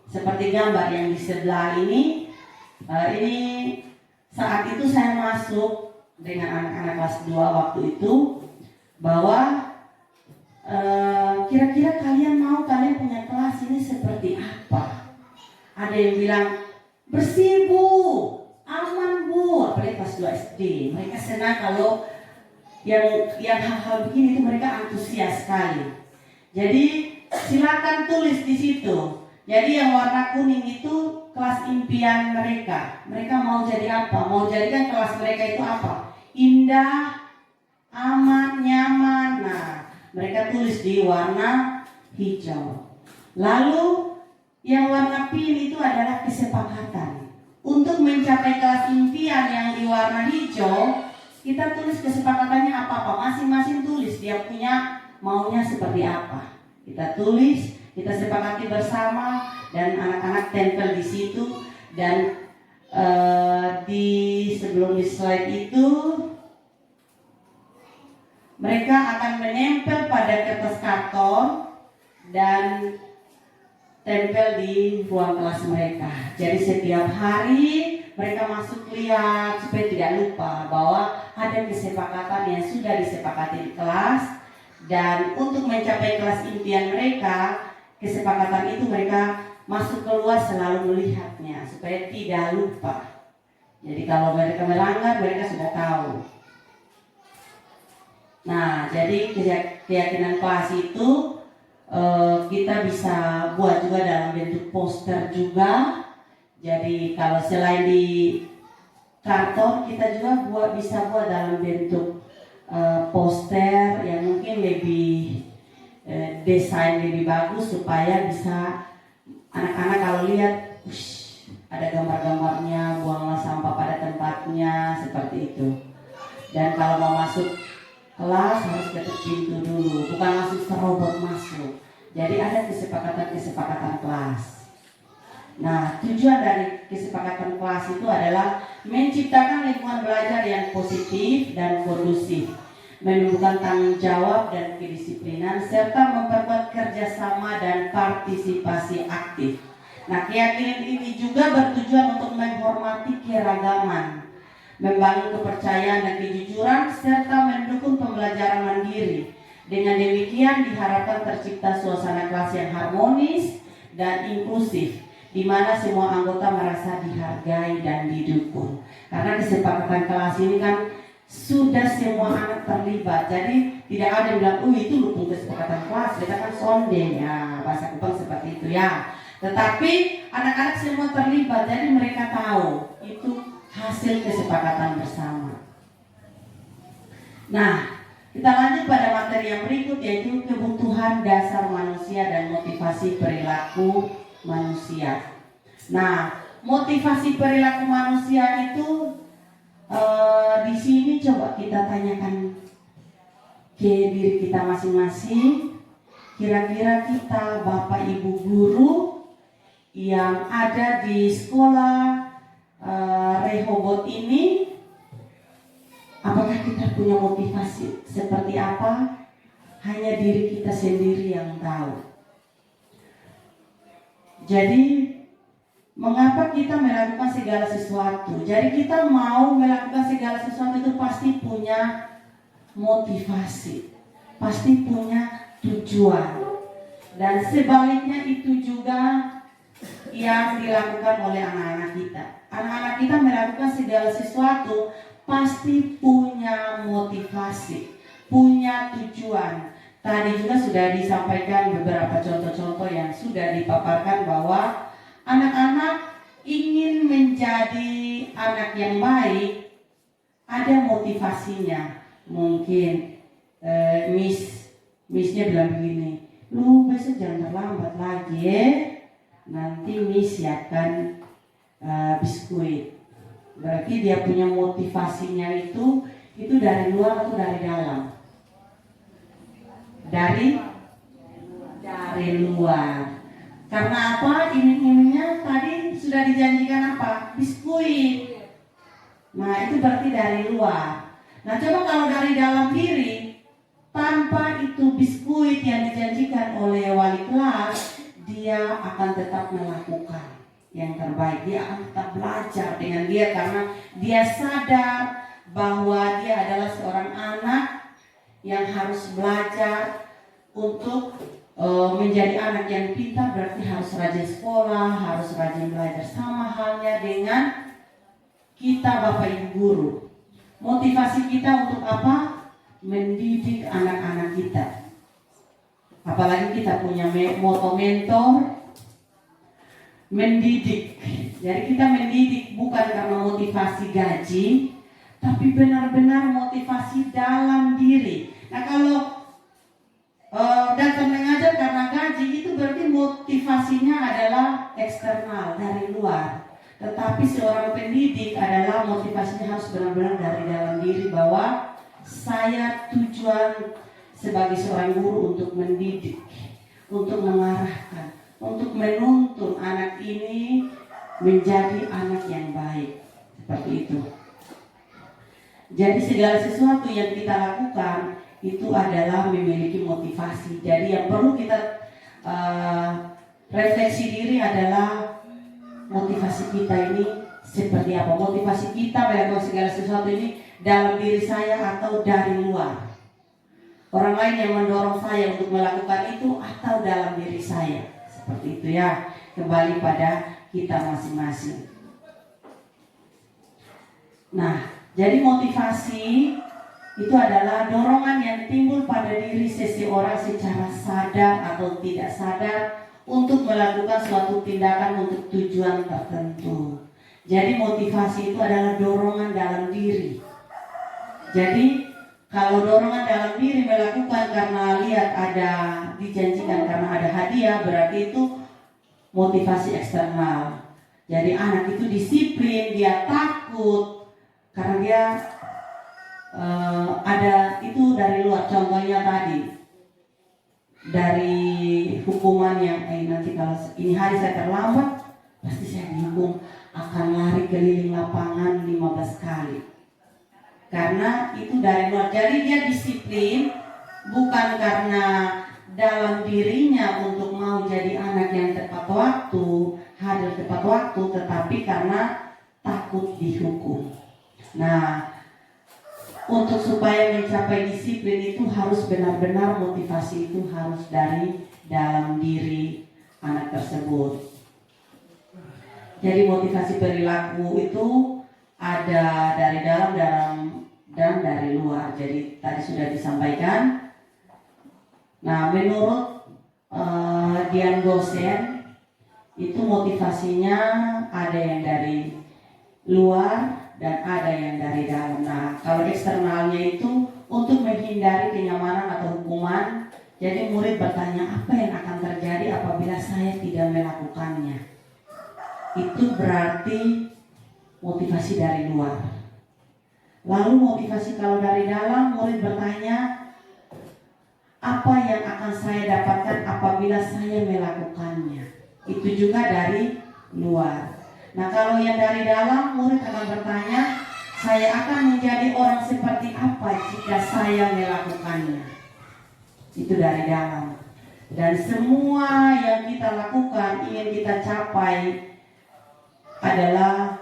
seperti gambar yang di sebelah ini saat itu saya masuk dengan anak-anak kelas 2 waktu itu bahwa kira-kira kalian punya kelas ini seperti apa? Ada yang bilang bersih bu, aman bu, apalagi kelas 2 SD. Mereka senang kalau yang hal-hal begini itu mereka antusias sekali. Jadi silakan tulis di situ. Jadi yang warna kuning itu kelas impian mereka. Mereka mau jadi apa? Mau jadikan kelas mereka itu apa? Indah, aman, nyaman. Nah, mereka tulis di warna hijau. Lalu yang warna pink itu adalah kesepakatan. Untuk mencapai kelas impian yang di warna hijau, kita tulis kesepakatannya apa-apa. Masing-masing tulis dia punya maunya seperti apa. Kita tulis, kita sepakati bersama dan anak-anak tempel di situ. Dan sebelum di slide itu mereka akan menempel pada kertas karton dan tempel di ruang kelas mereka. Jadi setiap hari mereka masuk lihat supaya tidak lupa bahwa ada kesepakatan yang sudah disepakati di kelas. Dan untuk mencapai kelas impian mereka, kesepakatan itu mereka masuk keluar selalu melihatnya supaya tidak lupa. Jadi kalau mereka melanggar mereka sudah tahu. Nah, jadi keyakinan kelas itu kita bisa buat juga dalam bentuk poster juga. Jadi kalau selain di karton kita juga bisa buat dalam bentuk poster yang mungkin lebih desain lebih bagus supaya bisa anak-anak kalau lihat ada gambar-gambarnya, buanglah sampah pada tempatnya seperti itu. Dan kalau mau masuk kelas harus ketuk pintu dulu, bukan langsung serobot masuk. Jadi ada kesepakatan kelas. Nah, tujuan dari kesepakatan kelas itu adalah menciptakan lingkungan belajar yang positif dan kondusif, menumbuhkan tanggung jawab dan kedisiplinan, serta memperkuat kerjasama dan partisipasi aktif. Nah, keyakinan ini juga bertujuan untuk menghormati keragaman, membangun kepercayaan dan kejujuran, serta mendukung pembelajaran mandiri. Dengan demikian diharapkan tercipta suasana kelas yang harmonis dan inklusif, di mana semua anggota merasa dihargai dan didukung. Karena kesepakatan kelas ini kan sudah semua anak terlibat, jadi tidak ada yang bilang, itu luput kesepakatan kelas, kita kan sonde ya, bahasa Kupang seperti itu ya. Tetapi anak-anak semua terlibat, jadi mereka tahu itu hasil kesepakatan bersama. Nah, kita lanjut pada materi yang berikut, yaitu kebutuhan dasar manusia dan motivasi perilaku manusia. Nah, motivasi perilaku manusia itu di sini coba kita tanyakan ke diri kita masing-masing. Kira-kira kita Bapak Ibu guru yang ada di sekolah Rehoboth ini, apakah kita punya motivasi seperti apa? Hanya diri kita sendiri yang tahu. Jadi mengapa kita melakukan segala sesuatu? Jadi kita mau melakukan segala sesuatu itu pasti punya motivasi, pasti punya tujuan. Dan sebaliknya itu juga yang dilakukan oleh anak-anak kita. Anak-anak kita melakukan segala sesuatu pasti punya motivasi, punya tujuan. tadi juga sudah disampaikan beberapa contoh-contoh yang sudah dipaparkan bahwa anak-anak ingin menjadi anak yang baik, ada motivasinya. Mungkin Missnya bilang begini, lu besok jangan terlambat lagi ya, nanti Miss siapkan biskuit. Berarti dia punya motivasinya itu dari luar atau dari dalam? Dari luar. Karena apa? Iming-imingnya tadi sudah dijanjikan apa? Biskuit. Nah itu berarti dari luar. Nah coba kalau dari dalam diri, tanpa itu biskuit yang dijanjikan oleh wali kelas, dia akan tetap melakukan yang terbaik. Dia akan tetap belajar dengan dia karena dia sadar bahwa dia adalah seorang anak yang harus belajar untuk menjadi anak yang pintar. Berarti harus rajin sekolah, harus rajin belajar. Sama halnya dengan kita Bapak Ibu guru. Motivasi kita untuk apa? Mendidik anak-anak kita. Apalagi kita punya moto mentor, mendidik. Jadi kita mendidik bukan karena motivasi gaji, tapi benar-benar motivasi dalam diri. Nah kalau datang mengajar karena gaji, itu berarti motivasinya adalah eksternal, dari luar. Tetapi seorang pendidik adalah motivasinya harus benar-benar dari dalam diri, bahwa saya tujuan sebagai seorang guru untuk mendidik, untuk mengarahkan, untuk menuntun anak ini menjadi anak yang baik. Seperti itu. Jadi segala sesuatu yang kita lakukan itu adalah memiliki motivasi. Jadi yang perlu kita refleksi diri adalah motivasi kita ini seperti apa. Motivasi kita melakukan segala sesuatu ini dalam diri saya atau dari luar. Orang lain yang mendorong saya untuk melakukan itu atau dalam diri saya. Seperti itu ya. Kembali pada kita masing-masing. Nah, jadi motivasi itu adalah dorongan yang timbul pada diri seseorang secara sadar atau tidak sadar untuk melakukan suatu tindakan untuk tujuan tertentu. Jadi motivasi itu adalah dorongan dalam diri. Jadi kalau dorongan dalam diri melakukan karena lihat ada dijanjikan karena ada hadiah, berarti itu motivasi eksternal. Jadi anak itu disiplin, dia takut karena dia ada itu dari luar. Contohnya tadi dari hukuman yang nanti kalau ini hari saya terlambat pasti saya dihukum, akan lari keliling lapangan 15 kali. Karena itu dari luar. Jadi dia disiplin bukan karena dalam dirinya untuk mau jadi anak yang tepat waktu, hadir tepat waktu, tetapi karena takut dihukum. Nah, untuk supaya mencapai disiplin itu harus benar-benar motivasi itu harus dari dalam diri anak tersebut. Jadi motivasi perilaku itu ada dari dalam dan dari luar. Jadi tadi sudah disampaikan. Nah, menurut Dian Gosen itu motivasinya ada yang dari luar dan ada yang dari dalam. Nah, kalau eksternalnya itu untuk menghindari kenyamanan atau hukuman. Jadi murid bertanya, apa yang akan terjadi apabila saya tidak melakukannya? Itu berarti motivasi dari luar. Lalu motivasi kalau dari dalam, murid bertanya, apa yang akan saya dapatkan apabila saya melakukannya? Itu juga dari luar. Nah, kalau yang dari dalam, murid akan bertanya, saya akan menjadi orang seperti apa jika saya melakukannya? Itu dari dalam. Dan semua yang kita lakukan, ingin kita capai adalah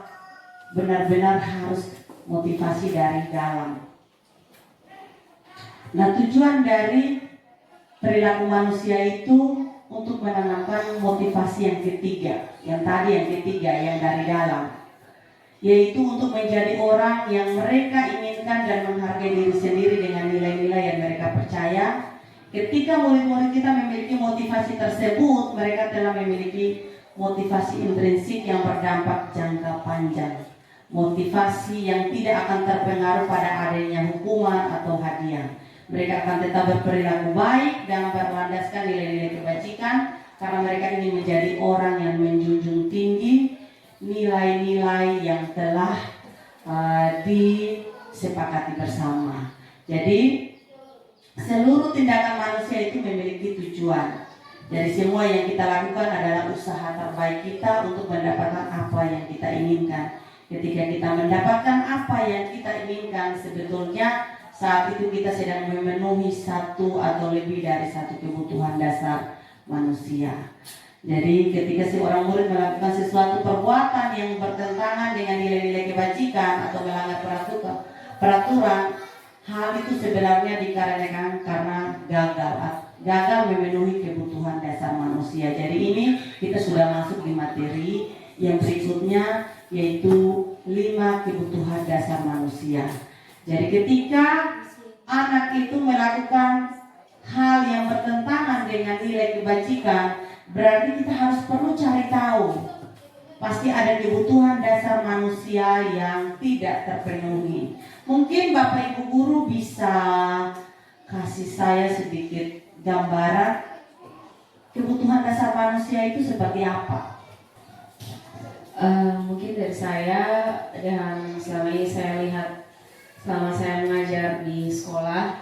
benar-benar harus motivasi dari dalam. Nah, tujuan dari perilaku manusia itu untuk menanamkan motivasi yang ketiga, yang dari dalam, yaitu untuk menjadi orang yang mereka inginkan dan menghargai diri sendiri dengan nilai-nilai yang mereka percaya, Ketika murid-murid kita memiliki motivasi tersebut, mereka telah memiliki motivasi intrinsik yang berdampak jangka panjang. Motivasi yang tidak akan terpengaruh pada adanya hukuman atau hadiah. Mereka akan tetap berperilaku baik dan berlandaskan nilai-nilai kebajikan karena mereka ingin menjadi orang yang menjunjung tinggi nilai-nilai yang telah disepakati bersama. Jadi seluruh tindakan manusia itu memiliki tujuan. Jadi semua yang kita lakukan adalah usaha terbaik kita untuk mendapatkan apa yang kita inginkan. Ketika kita mendapatkan apa yang kita inginkan, sebetulnya saat itu kita sedang memenuhi satu atau lebih dari satu kebutuhan dasar manusia. Jadi ketika seorang murid melakukan sesuatu perbuatan yang bertentangan dengan nilai-nilai kebajikan atau melanggar peraturan, hal itu sebenarnya dikarenakan karena gagal memenuhi kebutuhan dasar manusia. Jadi ini kita sudah masuk di materi yang berikutnya, yaitu 5 kebutuhan dasar manusia. Jadi ketika anak itu melakukan hal yang bertentangan dengan nilai kebajikan, berarti kita harus perlu cari tahu. Pasti ada kebutuhan dasar manusia yang tidak terpenuhi. Mungkin Bapak Ibu Guru bisa kasih saya sedikit gambaran kebutuhan dasar manusia itu seperti apa? Mungkin dari saya, dan selama ini saya lihat selama saya mengajar di sekolah,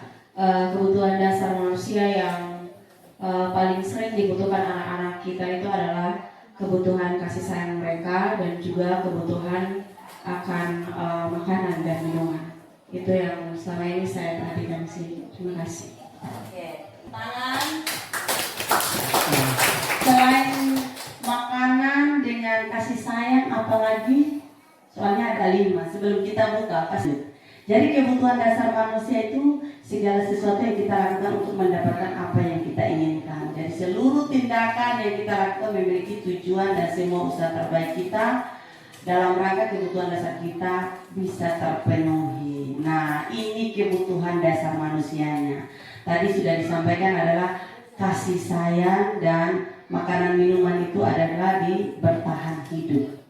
kebutuhan dasar manusia yang paling sering dibutuhkan anak-anak kita itu adalah kebutuhan kasih sayang mereka dan juga kebutuhan akan makanan dan minuman. Itu yang selama ini saya perhatikan sih. Terima kasih. Oke, tangan. Selain makanan dengan kasih sayang, apalagi? Soalnya ada 5. Sebelum kita buka, kasih. Jadi kebutuhan dasar manusia itu segala sesuatu yang kita lakukan untuk mendapatkan apa yang kita inginkan. Jadi seluruh tindakan yang kita lakukan memiliki tujuan dan semua usaha terbaik kita dalam rangka kebutuhan dasar kita bisa terpenuhi. Nah, ini kebutuhan dasar manusianya. Tadi sudah disampaikan adalah kasih sayang dan makanan minuman itu adalah di bertahan hidup.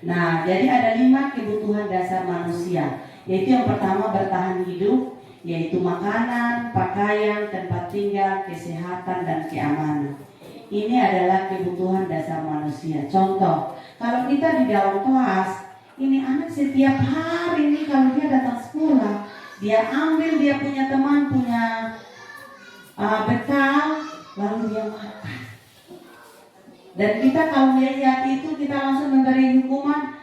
Nah, jadi ada 5 kebutuhan dasar manusia. Yaitu yang pertama bertahan hidup, yaitu makanan, pakaian, tempat tinggal, kesehatan, dan keamanan. Ini adalah kebutuhan dasar manusia. Contoh, kalau kita di dalam kelas, ini anak setiap hari ini kalau dia datang sekolah, dia ambil dia punya teman, punya bekal, lalu dia makan. Dan kita kalau melihat itu, kita langsung memberi hukuman,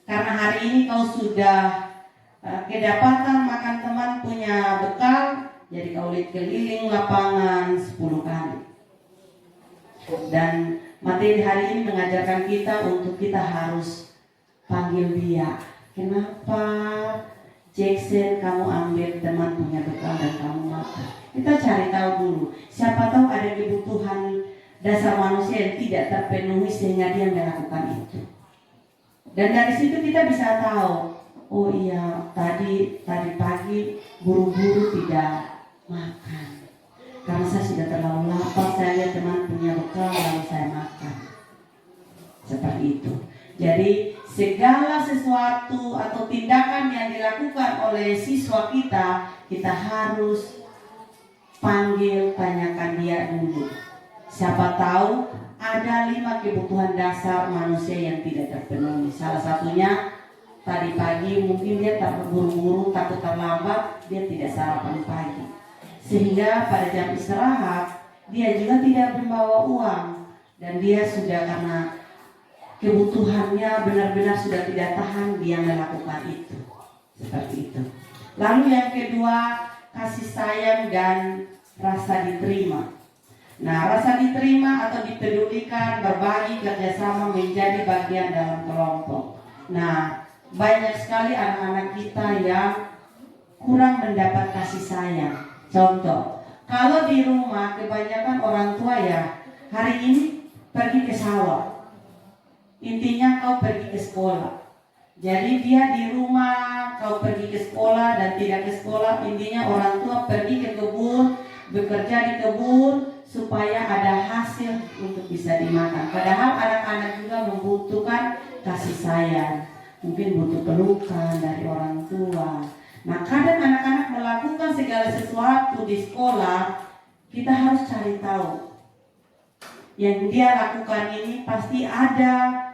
karena hari ini kau sudah kedapatan makan teman punya bekal, jadi kau keliling lapangan 10 kali. Dan materi hari ini mengajarkan kita untuk kita harus panggil dia. Kenapa Jackson kamu ambil teman punya bekal dan kamu makan? Kita cari tahu dulu. Siapa tahu ada kebutuhan dasar manusia yang tidak terpenuhi sehingga dia melakukan itu. Dan dari situ kita bisa tahu, oh iya, tadi pagi buru-buru tidak makan karena saya sudah terlalu lapar. Saya lihat teman punya bekal lalu saya makan. Seperti itu. Jadi segala sesuatu atau tindakan yang dilakukan oleh siswa kita harus panggil, tanyakan dia dulu. Siapa tahu ada 5 kebutuhan dasar manusia yang tidak terpenuhi. Salah satunya tadi pagi mungkin dia tak berburu-buru, takut terlambat, dia tidak sarapan pagi. Sehingga pada jam istirahat, dia juga tidak membawa uang. Dan dia sudah karena kebutuhannya benar-benar sudah tidak tahan, dia melakukan itu. Seperti itu. Lalu yang kedua, kasih sayang dan rasa diterima. Nah, rasa diterima atau dipedulikan, berbagi, kerjasama menjadi bagian dalam kelompok. Nah, banyak sekali anak-anak kita yang kurang mendapat kasih sayang. Contoh, kalau di rumah kebanyakan orang tua ya, hari ini pergi ke sawah. Intinya kau pergi ke sekolah. Jadi dia di rumah, kau pergi ke sekolah dan tidak ke sekolah. Intinya orang tua pergi ke kebun, bekerja di kebun supaya ada hasil untuk bisa dimakan. Padahal anak-anak juga membutuhkan kasih sayang, mungkin butuh pelukan dari orang tua. Nah, kadang anak-anak melakukan segala sesuatu di sekolah, kita harus cari tahu. Yang dia lakukan ini pasti ada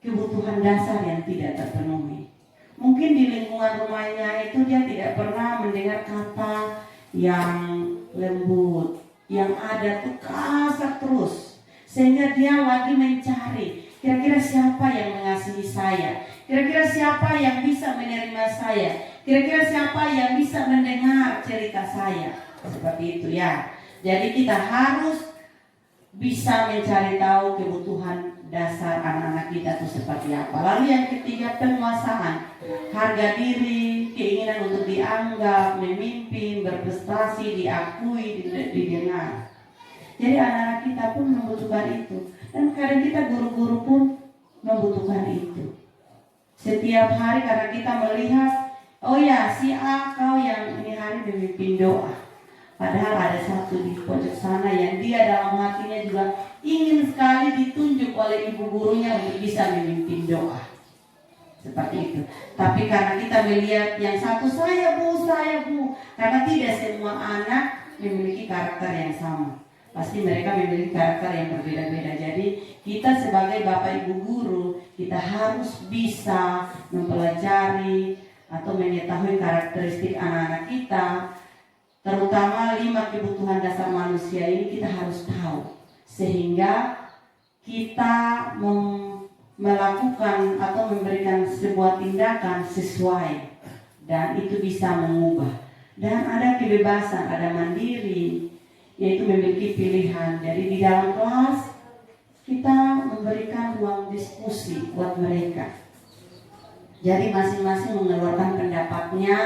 kebutuhan dasar yang tidak terpenuhi. Mungkin di lingkungan rumahnya itu dia tidak pernah mendengar kata yang lembut, yang ada tuh kasar terus, sehingga dia lagi mencari kira-kira siapa yang mengasihi saya, kira-kira siapa yang bisa menerima saya, kira-kira siapa yang bisa mendengar cerita saya. Seperti itu ya. Jadi kita harus bisa mencari tahu kebutuhan dasar anak-anak kita itu seperti apa. Lalu yang ketiga, penguasaan, harga diri, keinginan untuk dianggap, memimpin, berprestasi, diakui, didengar. Jadi anak-anak kita pun membutuhkan itu. Dan kadang kita guru-guru pun membutuhkan itu. Setiap hari karena kita melihat, oh ya si A kau yang ini hari memimpin doa. Padahal ada satu di pojok sana yang dia dalam hatinya juga ingin sekali ditunjuk oleh ibu gurunya untuk bisa memimpin doa. Seperti itu. Tapi karena kita melihat yang satu, saya bu. Karena tidak semua anak memiliki karakter yang sama. Pasti mereka memiliki karakter yang berbeda-beda. Jadi kita sebagai bapak ibu guru, kita harus bisa mempelajari atau mengetahui karakteristik anak-anak kita. Terutama 5 kebutuhan dasar manusia ini kita harus tahu. Sehingga kita melakukan atau memberikan sebuah tindakan sesuai. Dan itu bisa mengubah. Dan ada kebebasan, ada mandiri, yaitu memiliki pilihan. Jadi di dalam kelas kita memberikan ruang diskusi buat mereka. Jadi masing-masing mengeluarkan pendapatnya,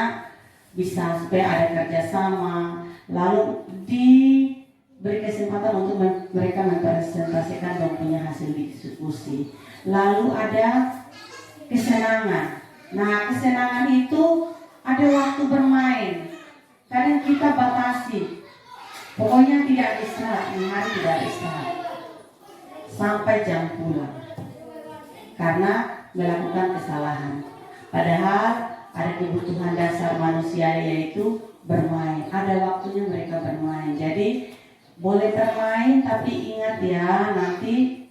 bisa supaya ada kerjasama. Lalu diberi kesempatan untuk mereka mempresentasikan dan punya hasil diskusi. Lalu ada kesenangan. Nah, kesenangan itu ada waktu bermain. Kadang kita batasi. Pokoknya tidak istirahat, hari tidak istirahat sampai jam pulang karena melakukan kesalahan. Padahal ada kebutuhan dasar manusia yaitu bermain. Ada waktunya mereka bermain. Jadi boleh bermain, tapi ingat ya, nanti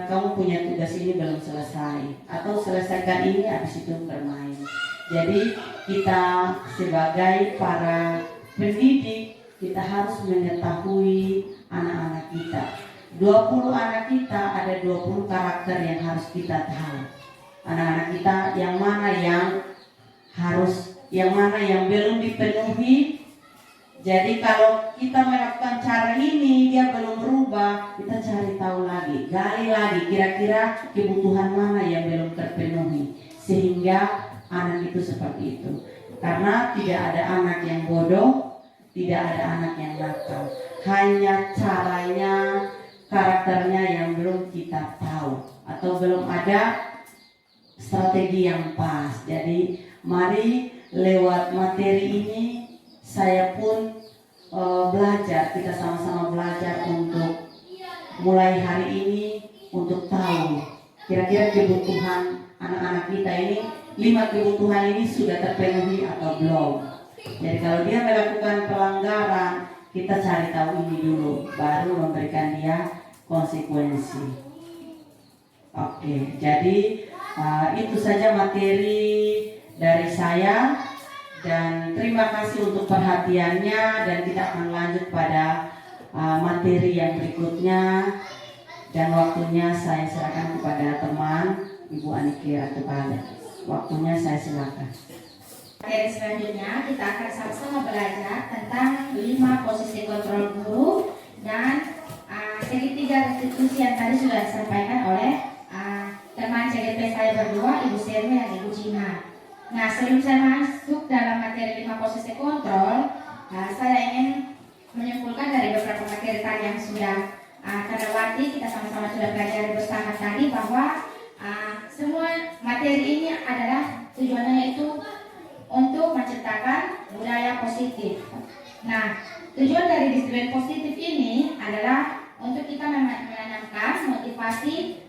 kamu punya tugas ini belum selesai, atau selesaikan ini habis itu bermain. Jadi kita sebagai para pendidik, kita harus mengetahui anak-anak kita. 20 anak kita, ada 20 karakter yang harus kita tahu. Anak-anak kita yang mana yang belum dipenuhi. Jadi kalau kita melakukan cara ini dia belum berubah, kita cari tahu lagi, gali lagi kira-kira kebutuhan mana yang belum terpenuhi, sehingga anak itu seperti itu. Karena tidak ada anak yang bodoh, tidak ada anak yang nakal, hanya caranya, karakternya yang belum kita tahu, atau belum ada strategi yang pas. Jadi mari lewat materi ini saya pun belajar, kita sama-sama belajar untuk mulai hari ini untuk tahu kira-kira kebutuhan anak-anak kita ini, 5 kebutuhan ini sudah terpenuhi atau belum. Jadi kalau dia melakukan pelanggaran, kita cari tahu ini dulu, baru memberikan dia konsekuensi. Oke, jadi itu saja materi dari saya, dan terima kasih untuk perhatiannya, dan kita akan lanjut pada materi yang berikutnya, dan waktunya saya serahkan kepada teman Ibu Aniki Ratubale. Waktunya saya silakan. Materi selanjutnya kita akan sama-sama belajar tentang 5 posisi kontrol guru dan segitiga restitusi yang tadi sudah disampaikan oleh teman CGP saya berdua, Ibu Sermi dan Ibu Gina. Nah, sebelum saya masuk dalam materi 5 posisi kontrol, saya ingin menyimpulkan dari beberapa materi tadi yang sudah terlewati, kita sama-sama sudah belajar bersama tadi, bahwa semua materi ini adalah tujuannya itu untuk menciptakan budaya positif. Nah, tujuan dari disiplin positif ini adalah untuk kita menanamkan motivasi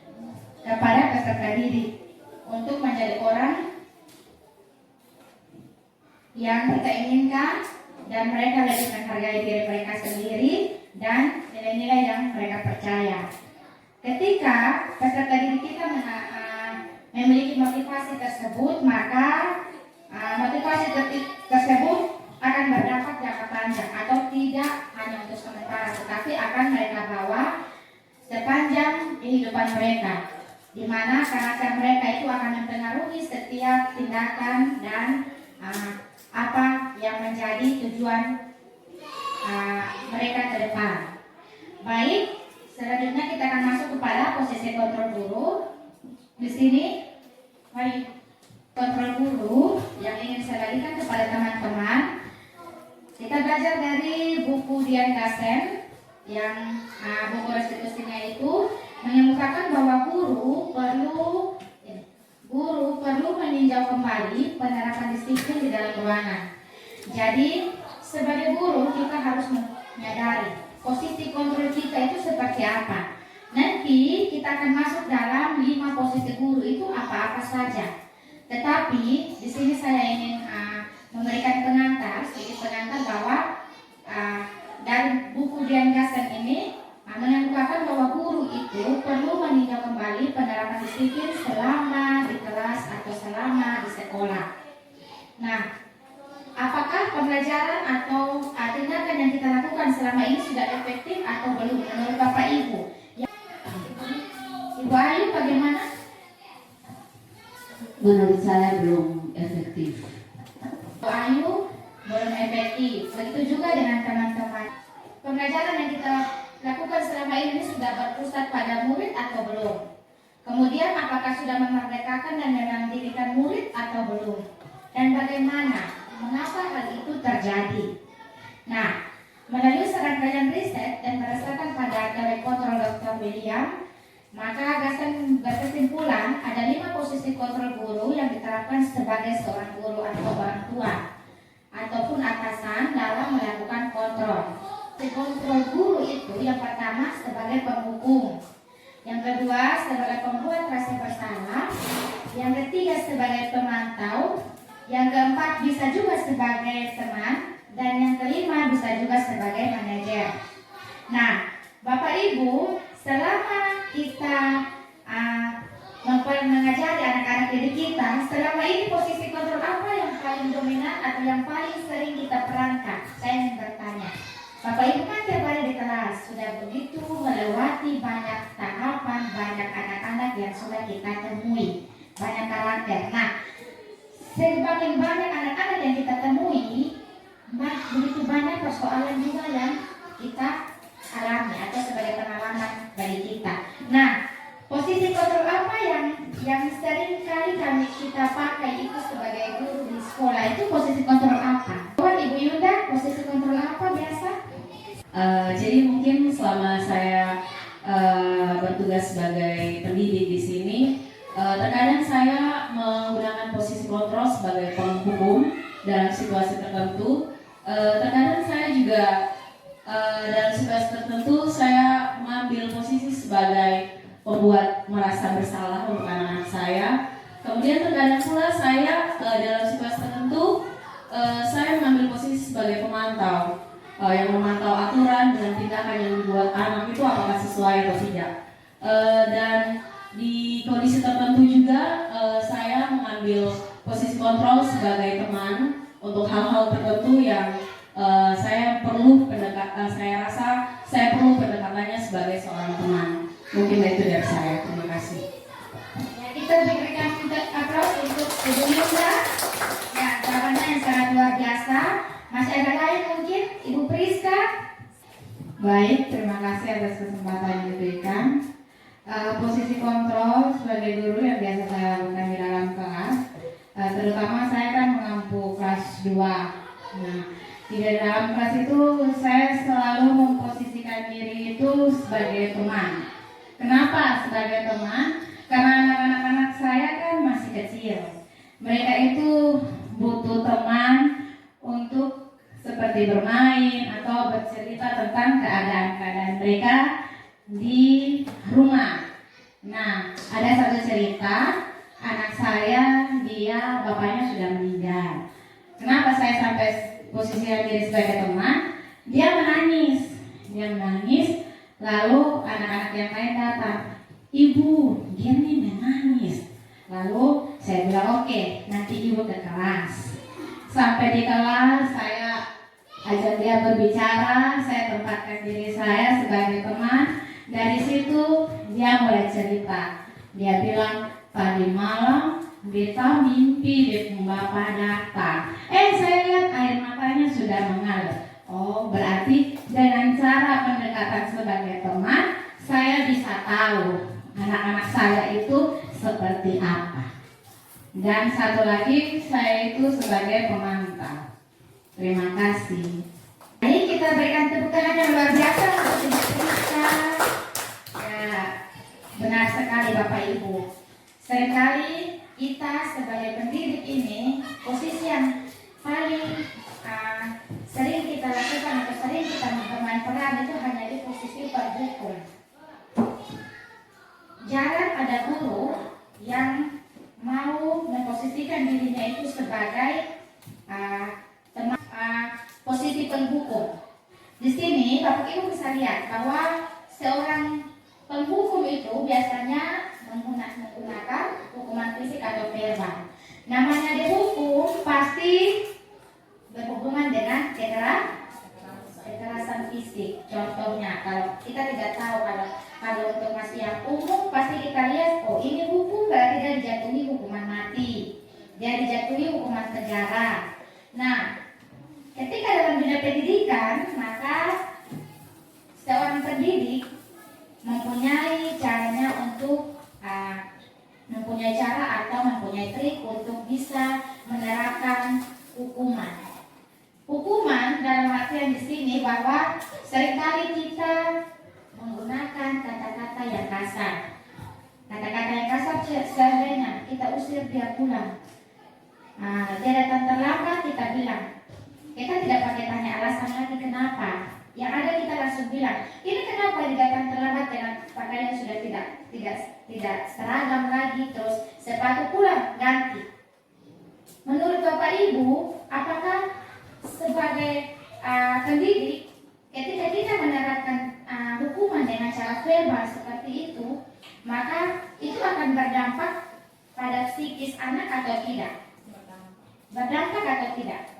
kepada peserta didik untuk menjadi orang yang kita inginkan, dan mereka lebih menghargai diri mereka sendiri dan nilai-nilai yang mereka percaya. Ketika peserta didik kita memiliki motivasi tersebut, maka motivasi tersebut akan berdampak jangka panjang atau tidak hanya untuk sementara, tetapi akan mereka bawa sepanjang kehidupan mereka, di mana karakter mereka itu akan mempengaruhi setiap tindakan dan apa yang menjadi tujuan mereka ke depan. Baik, selanjutnya kita akan masuk kepada posisi kontrol guru. Di sini, baik, kontrol guru yang ingin saya bagikan kepada teman-teman, kita belajar dari buku Dian Gassen yang buku restitusinya itu mengemukakan bahwa guru perlu meninjau kembali penerapan disiplin di dalam ruangan. Jadi sebagai guru kita harus menyadari posisi kontrol kita itu seperti apa. Nanti kita akan masuk dalam 5 posisi guru itu apa-apa saja. Tetapi di sini saya ingin memberikan sedikit pengantar bahwa dari buku Dian Gassen ini mengemukakan bahwa guru itu perlu meninjau kembali penerapan disiplin selama di kelas atau selama di sekolah. Nah, apakah pembelajaran atau tindakan yang kita lakukan selama ini sudah efektif atau belum menurut Bapak Ibu? Ibu Ayu bagaimana? Menurut saya belum efektif. Ibu Ayu belum efektif. Begitu juga dengan teman-teman. Pembelajaran yang kita lakukan selama ini sudah berpusat pada murid atau belum? Kemudian apakah sudah memerdekakan dan memandirikan murid atau belum? Dan bagaimana? Mengapa hal itu terjadi? Nah, melalui serangkaian riset dan berdasarkan pada teori kontrol Dr. William, maka Gassen berkesimpulan ada 5 posisi kontrol guru yang diterapkan sebagai seorang guru atau orang tua ataupun atasan dalam melakukan kontrol. Kontrol guru itu yang pertama sebagai penghukum, yang kedua sebagai pembuat rasa bersalah, yang ketiga sebagai pemantau, yang keempat bisa juga sebagai teman, dan yang kelima bisa juga sebagai manajer. Nah, Bapak Ibu, selama kita mengajari anak-anak didik kita, selama ini posisi kontrol apa yang paling dominan atau yang paling sering kita perankan? Saya ingin bertanya. Bapak Ibu kan tiap hari di kelas sudah begitu melewati banyak tahapan, banyak anak-anak yang sudah kita temui, banyak karakter. Nah, semakin banyak anak-anak yang kita temui, begitu banyak persoalan juga yang kita alami atau sebagai pengalaman bagi kita. Nah, posisi kontrol apa yang sering kali kita pakai itu sebagai guru di sekolah itu posisi kontrol apa? Ibu Yunda, posisi kontrol apa biasa? Jadi mungkin selama saya bertugas sebagai pendidik di sini, terkadang saya menggunakan posisi kontrol sebagai penghukum dalam situasi tertentu. Terkadang saya juga dalam situasi tertentu saya mengambil posisi sebagai pembuat merasa bersalah untuk anak-anak saya. Kemudian terkadang pula saya dalam situasi tertentu saya mengambil posisi sebagai pemantau. Yang memantau aturan dan tindakan yang dibuat anak itu apakah sesuai atau tidak. Dan di kondisi tertentu juga saya mengambil posisi kontrol sebagai teman untuk hal-hal tertentu yang saya rasa saya perlu pendekatannya sebagai seorang teman. Mungkin itu dari saya. Terima kasih. Ya, kita berikan aplaus untuk Ibu Yunda. Ya, jawabannya yang sangat luar biasa. Masih ada lain mungkin? Ibu Priska? Baik, terima kasih atas kesempatan yang diberikan. Posisi kontrol sebagai guru yang biasa saya lakukan di dalam kelas, terutama saya kan mengampu kelas 2. Nah, di dalam kelas itu saya selalu memposisikan diri itu sebagai teman. Kenapa sebagai teman? Karena anak-anak saya kan masih kecil. Mereka itu butuh teman untuk seperti seperti bermain atau bercerita tentang keadaan-keadaan mereka di rumah. Nah, ada satu cerita, anak saya, dia bapaknya sudah meninggal. Kenapa saya sampai posisikan diri sebagai teman? Dia menangis, lalu anak-anak yang lain datang, ibu, dia nih menangis. Lalu saya bilang oke, nanti ibu ke kelas. Sampai di kelas saya ajak dia berbicara, saya tempatkan diri saya sebagai teman. Dari situ dia mulai cerita. Dia bilang tadi malam beta mimpi beta bapak datang. Saya lihat air matanya sudah mengalir. Oh, berarti dengan cara pendekatan sebagai teman, saya bisa tahu anak-anak saya itu seperti apa. Dan satu lagi, saya itu sebagai pemantau. Terima kasih. Jadi kita berikan tepuk tangan yang luar biasa untuk Ibu Krista. Ya, benar sekali Bapak Ibu. Seringkali kita sebagai pendidik ini posisi yang paling sering kita lakukan atau sering kita bermain peran itu hanya di posisi pendukung. Jarang ada guru yang mau memposisikan dirinya itu sebagai posisi penghukum. Di sini Bapak Ibu bisa lihat bahwa seorang penghukum itu biasanya menggunakan hukuman fisik atau verbal. Namanya dihukum pasti berhubungan dengan kekerasan fisik. Contohnya, kalau kita tidak tahu kalau untuk masih yang umum pasti kita lihat, oh ini hukum berarti dia dijatuhi hukuman mati, dia dijatuhi hukuman penjara. Nah, ketika dalam dunia pendidikan, maka seorang pendidik mempunyai caranya untuk mempunyai cara atau mempunyai trik untuk bisa menerapkan hukuman. Hukuman dalam artian di sini bahwa seringkali kita menggunakan kata-kata yang kasar. Kata-kata yang kasar sebenarnya kita usir dia pulang. Dia datang terlambat, kita bilang. Kita tidak pakai tanya alasan lagi kenapa. Yang ada kita langsung bilang, ini kenapa dia datang terlambat dengan pakaian yang sudah tidak seragam lagi, terus sepatu pulang ganti. Menurut Bapak Ibu, apakah sebagai pendidik ketika kita menerapkan hukuman dengan cara verbal seperti itu, maka itu akan berdampak pada psikis anak atau tidak? Berdampak atau tidak?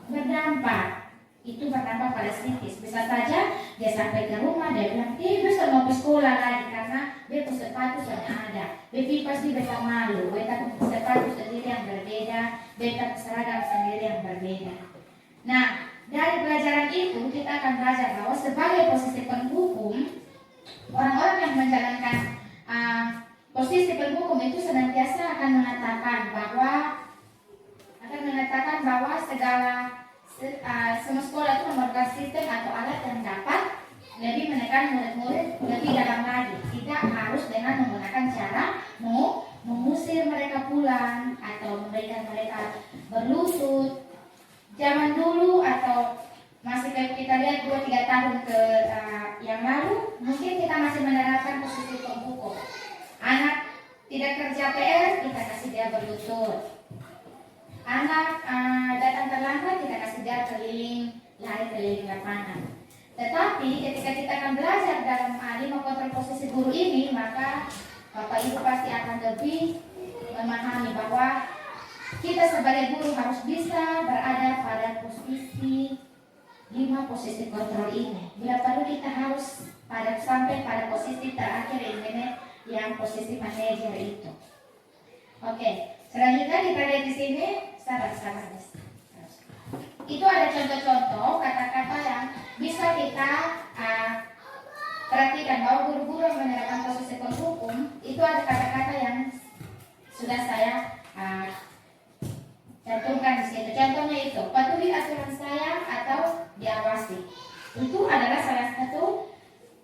Berdampak. Itu berdampak pada psikis. Bisa saja dia sampai ke rumah, dia bilang, bisa mau ke sekolah lagi karena beta sepatu sudah ada. Beta pasti beta malu, beta sepatu sendiri yang berbeda, beta seragam sendiri yang berbeda. Nah, dari pelajaran itu kita akan belajar bahwa sebagai posisi penghukum, orang-orang yang menjalankan posisi penghukum itu senantiasa akan mengatakan bahwa semua sekolah itu memerlukan sistem atau alat yang dapat lebih menekan murid-murid lebih dalam lagi. Tidak harus dengan menggunakan cara mengusir mereka pulang atau memberikan mereka berlutut. Zaman dulu atau masih kita lihat 2-3 tahun yang lalu, mungkin kita masih menerapkan posisi penghukum. Anak tidak kerja PR, kita kasih dia berlutut. Anak datang terlambat, kita kasih dia lari keliling lapangan. Tetapi ketika kita akan belajar dalam 5 kontrol posisi guru ini, maka Bapak Ibu pasti akan lebih memahami bahwa kita sebagai guru harus bisa berada pada posisi 5 posisi kontrol ini. Bila perlu kita harus sampai pada posisi terakhir ini yang posisi manajer itu. Oke, selanjutnya kita lihat di sini. Sabar. Itu ada contoh-contoh kata-kata yang bisa kita perhatikan bahwa guru-guru yang menerapkan posisi penghukum itu ada kata-kata yang sudah saya cantumkan di situ. Contohnya itu, patuhi aturan saya atau diawasi. Itu adalah salah satu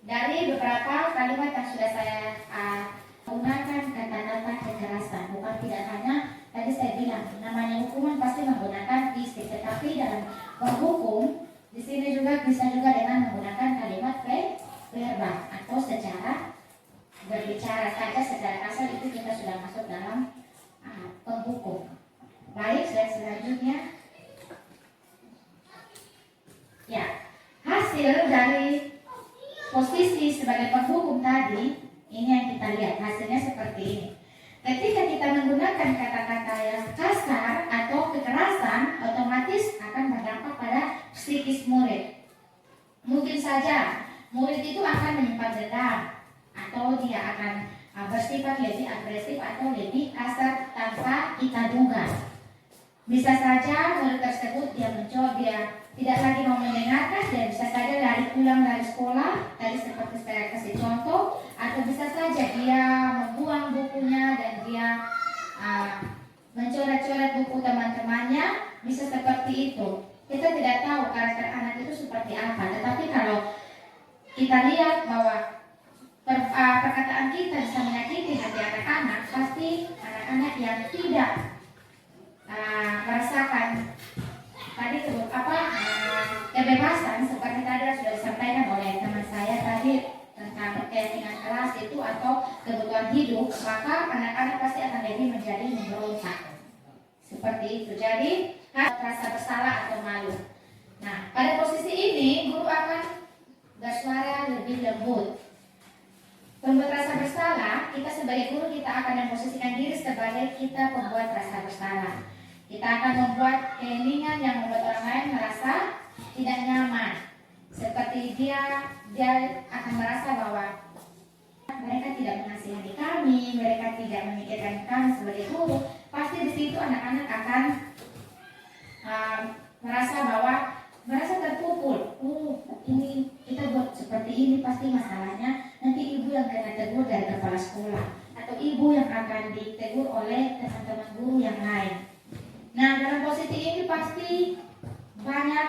dari beberapa kalimat yang sudah saya gunakan kata-kata kekerasan. Bukan tidak hanya tadi saya bilang namanya hukuman pasti menggunakan fisik, tetapi dalam penghukum selanjutnya. Ya, hasil dari posisi sebagai penghukum tadi, ini yang kita lihat hasilnya seperti ini. Ketika kita menggunakan kata-kata yang kasar atau kekerasan, otomatis akan berdampak pada psikis murid. Mungkin saja murid itu akan menyimpan dendam, atau dia akan bersifat lebih agresif atau lebih kasar tanpa kita duga. Bisa saja murid tersebut dia tidak lagi mau mendengarkan, dia bisa saja lari pulang dari sekolah, tadi seperti saya kasih contoh, atau bisa saja dia membuang bukunya dan dia mencoret-coret buku teman-temannya, bisa seperti itu. Kita tidak tahu karakter anak itu seperti apa, tetapi kalau kita lihat bahwa perkataan kita bisa menyakiti hati anak-anak, pasti anak-anak yang tidak merasakan tadi kebebasan seperti tadi sudah disampaikan oleh teman saya tadi tentang keyakinan kelas itu atau kebutuhan hidup, maka anak-anak pasti akan lebih menjadi memberontak seperti itu. Jadi rasa bersalah atau malu. Nah, pada posisi ini guru akan bersuara lebih lembut. Pembuat rasa bersalah, kita sebagai guru kita akan memposisikan diri sebagai kita pembuat rasa bersalah. Kita akan membuat keheningan yang membuat orang lain merasa tidak nyaman. Seperti dia akan merasa bahwa mereka tidak mengasihani kami, mereka tidak memikirkan kami sebagai guru. Pasti di situ anak-anak akan merasa terpukul. Ini kita buat seperti ini pasti masalahnya nanti ibu yang kena tegur dari kepala sekolah atau ibu yang akan ditegur oleh teman-teman guru yang lain. Nah, dalam posisi ini pasti banyak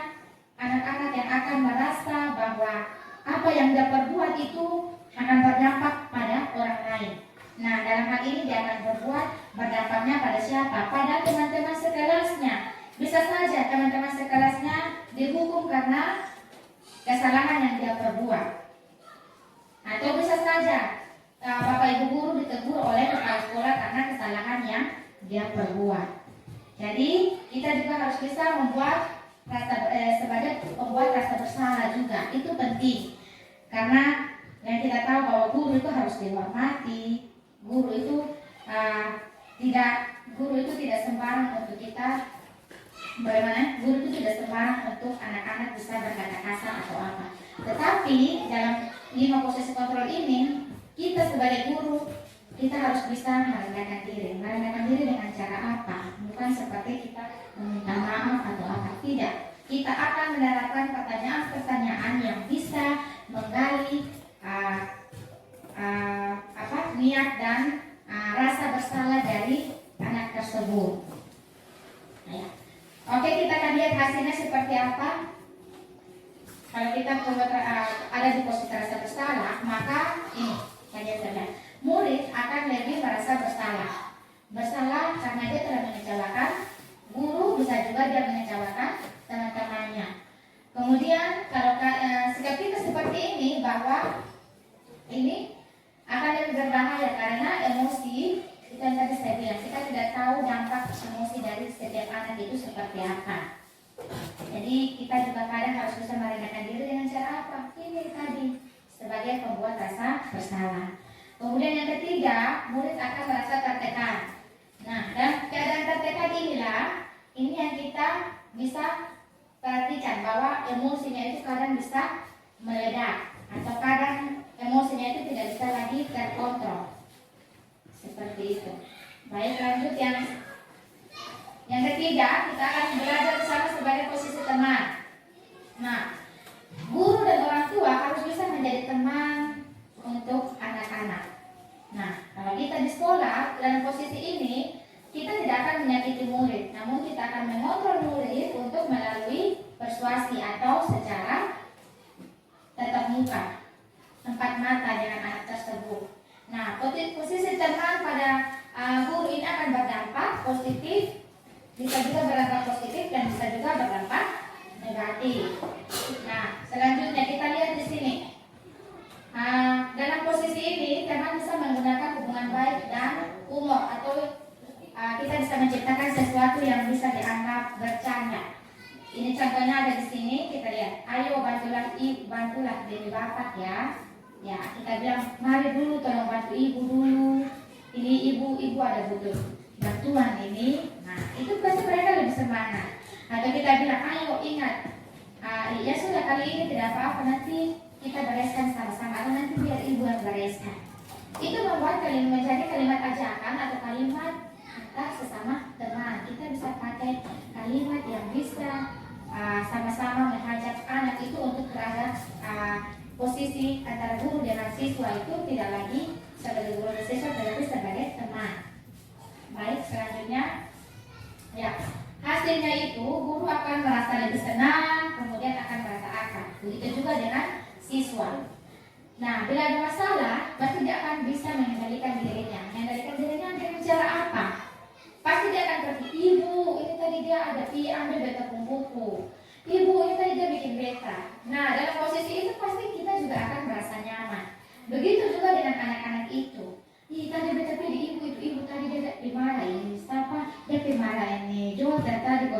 anak-anak yang akan merasa bahwa apa yang dia perbuat itu akan berdampak pada orang lain. Nah, dalam hal ini dia akan berdampaknya pada siapa? Pada teman-teman sekelasnya. Bisa saja teman-teman sekelasnya dihukum karena kesalahan yang dia perbuat. Atau bisa saja Bapak Ibu guru ditegur oleh kepala sekolah karena kesalahan yang dia perbuat. Jadi kita juga harus bisa membuat sebagai pembuat rasa bersalah juga. Itu penting karena yang kita tahu bahwa guru itu harus dihormati. Guru itu tidak sembarang untuk kita. Bagaimana? Guru itu tidak sembarang untuk anak-anak bisa berkata kasar atau apa. Tetapi dalam 5 posisi kontrol ini, kita sebagai guru kita harus bisa merendahkan diri. Merendahkan diri dengan cara apa? Bukan seperti kita meminta maaf atau apa. Tidak. Kita akan menerapkan pertanyaan-pertanyaan yang bisa menggali niat dan rasa bersalah dari anak tersebut. Ya. Oke, kita akan lihat hasilnya seperti apa. Kalau kita ada di posisi rasa bersalah, maka ini saja saja. Murid akan lebih merasa bersalah. Bersalah karena dia telah mengecewakan guru, bisa juga dia mengecewakan teman-temannya. Kemudian kalau sikap kita seperti ini, bahwa ini akan lebih berbahaya karena emosi itu yang tadi saya bilang, kita tidak tahu dampak emosi dari setiap anak itu seperti apa. Jadi kita juga kadang harus bisa merendahkan diri dengan cara apa? Ini tadi sebagai pembuat rasa bersalah. Kemudian yang ketiga, murid akan merasa tertekan. Nah, dan keadaan tertekan inilah ini yang kita bisa perhatikan bahwa emosinya itu kadang bisa meledak atau kadang emosinya itu tidak bisa lagi terkontrol. Seperti itu. Baik, lanjut yang ketiga, kita akan belajar bersama sebagai posisi teman. Nah, guru dan orang tua harus bisa menjadi teman untuk anak-anak. Nah, kalau kita di sekolah dalam posisi ini, kita tidak akan menyakiti murid, namun kita akan mengontrol murid untuk melalui persuasi atau secara tatap muka, tempat mata dengan anak tersebut. Nah, posisi teman pada guru ini akan berdampak positif, bisa juga berdampak positif dan bisa juga berdampak negatif. Nah, selanjutnya kita lihat di sini. Dalam posisi ini, teman bisa menggunakan hubungan baik dan humor atau kita bisa menciptakan sesuatu yang bisa dianggap Ini contohnya ada di sini, kita lihat. Ayo bantulah demi bapak ya. Ya, kita bilang mari dulu tolong bantu ibu dulu. Ini ibu ada butuh bantuan ini. Nah, itu pasti mereka lebih semangat. Atau kita bilang ayo ingat, ya sudah kali ini tidak apa-apa, nanti kita bereskan sama-sama atau nanti biar ibu yang bereskan. Itu membuat menjadi kalimat ajakan atau kalimat kita sesama teman. Kita bisa pakai kalimat yang bisa sama-sama mengajak anak itu untuk berada posisi antara guru dengan siswa itu tidak lagi sebagai guru dan siswa tetapi sebagai teman. Baik, selanjutnya ya, hasilnya itu guru akan merasa lebih senang, kemudian akan merasa akan. Begitu juga dengan siswa. Nah, bila ada masalah, pasti dia akan bisa mengendalikan dirinya. Mengendalikan dirinya dengan cara apa? Pasti dia akan pergi, ibu, ini tadi dia ada ambil beta buku. Ibu, ini tadi dia bikin beta. Nah, dalam posisi itu pasti kita juga akan merasa nyaman. Begitu juga dengan anak-anak itu. Ih, tadi beta pilih ibu tadi dia dimarahin. Siapa? Dia dimarah ini. Jolter tadi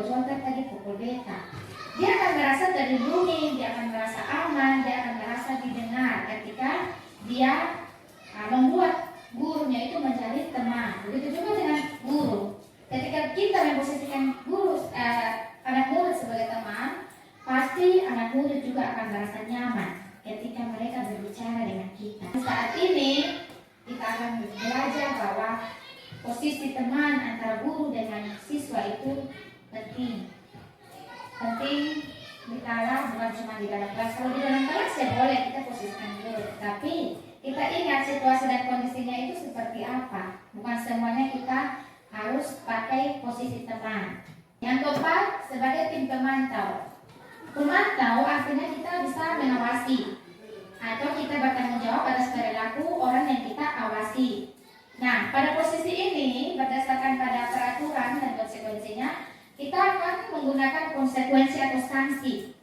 pukul beta. Dia akan merasa terlindungi, dia akan merasa aman, dia akan merasa didengar ketika dia membuat gurunya itu menjadi teman. Begitu juga dengan guru. Ketika kita memposisikan guru anak murid sebagai teman, pasti anak murid juga akan merasa nyaman ketika mereka berbicara dengan kita. Saat ini kita akan belajar bahwa posisi teman antara guru dengan siswa itu penting. Penting dikala bukan cuma di dalam kelas. Kalau di dalam kelas ya boleh kita posisikan guru, tapi kita ingat situasi dan kondisinya itu seperti apa. Bukan semuanya kita harus pakai posisi teman. Yang keempat, sebagai tim pemantau. Pemantau artinya kita bisa mengawasi atau kita bertanggung jawab atas perilaku orang yang kita awasi. Nah, pada posisi ini berdasarkan pada peraturan dan konsekuensinya, kita akan menggunakan konsekuensi atau sanksi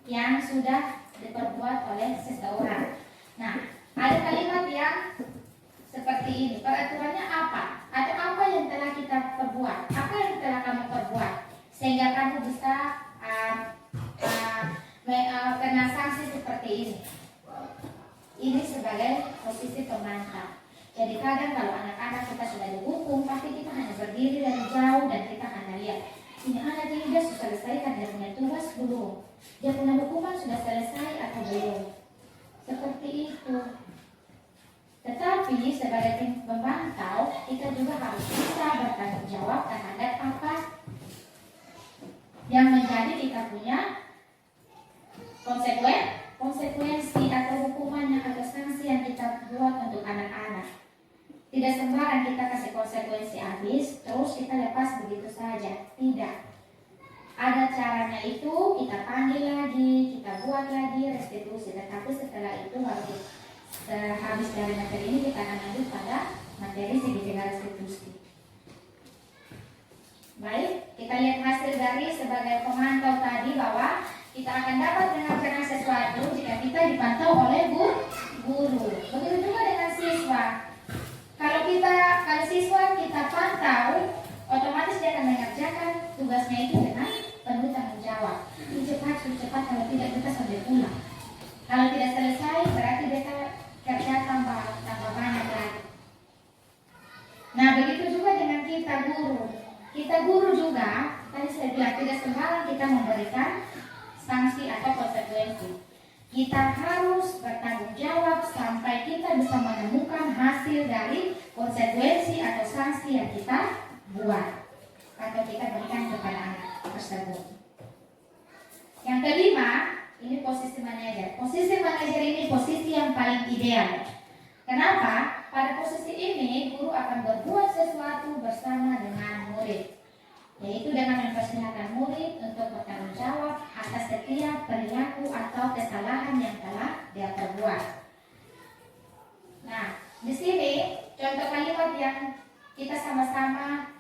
yang sudah diperbuat oleh seseorang. Nah, ada kalimat yang seperti ini. Peraturannya apa? Atau apa yang telah kita perbuat? Apa yang telah kamu perbuat? Sehingga kamu bisa kena sanksi seperti ini. Ini sebagai posisi pemantau. Jadi kadang kalau anak-anak kita sudah dihukum, pasti kita hanya berdiri dari jauh dan kita hanya lihat. Ini anak ini dia sudah selesaikan, dia punya tugas belum? Dia punya hukuman sudah selesai atau belum? Seperti itu. Tetapi sebagai tim pemantau, kita juga harus bisa bertanggung jawab terhadap apa yang menjadi kita punya konsekuensi atau hukuman atau sanksi yang kita buat untuk anak-anak. Tidak sembarang kita kasih konsekuensi habis, terus kita lepas begitu saja. Tidak. Ada caranya itu, kita panggil lagi, kita buat lagi restitusi. Tetapi setelah itu harus habis dari materi ini kita akan lanjut pada materi segitiga restitusi. Baik, kita lihat hasil dari sebagai pemantau tadi bahwa kita akan dapat mengajarkan sesuatu jika kita dipantau oleh guru. Begitu juga dengan siswa. Kalau siswa kita pantau, otomatis dia akan mengerjakan tugasnya itu dengan penuh tanggung jawab. Cepat, kalau tidak kita sampai pulang. Kalau tidak selesai, berarti kita kerja tambah banyak lagi. Nah, begitu juga dengan kita guru. Kita guru juga, tadi saya bilang tidak sembarang kita memberikan sanksi atau konsekuensi. Kita harus bertanggung jawab sampai kita bisa menemukan hasil dari konsekuensi atau sanksi yang kita buat atau kita berikan kepada anak tersebut. Yang kelima, ini posisi manajer. Posisi manajer ini posisi yang paling ideal. Kenapa? Pada posisi ini guru akan berbuat sesuatu bersama dengan murid, yaitu dengan mempersilahkan murid untuk bertanggung jawab atas setiap perilaku atau kesalahan yang telah dia perbuat. Nah, di sini contoh kalimat yang kita sama-sama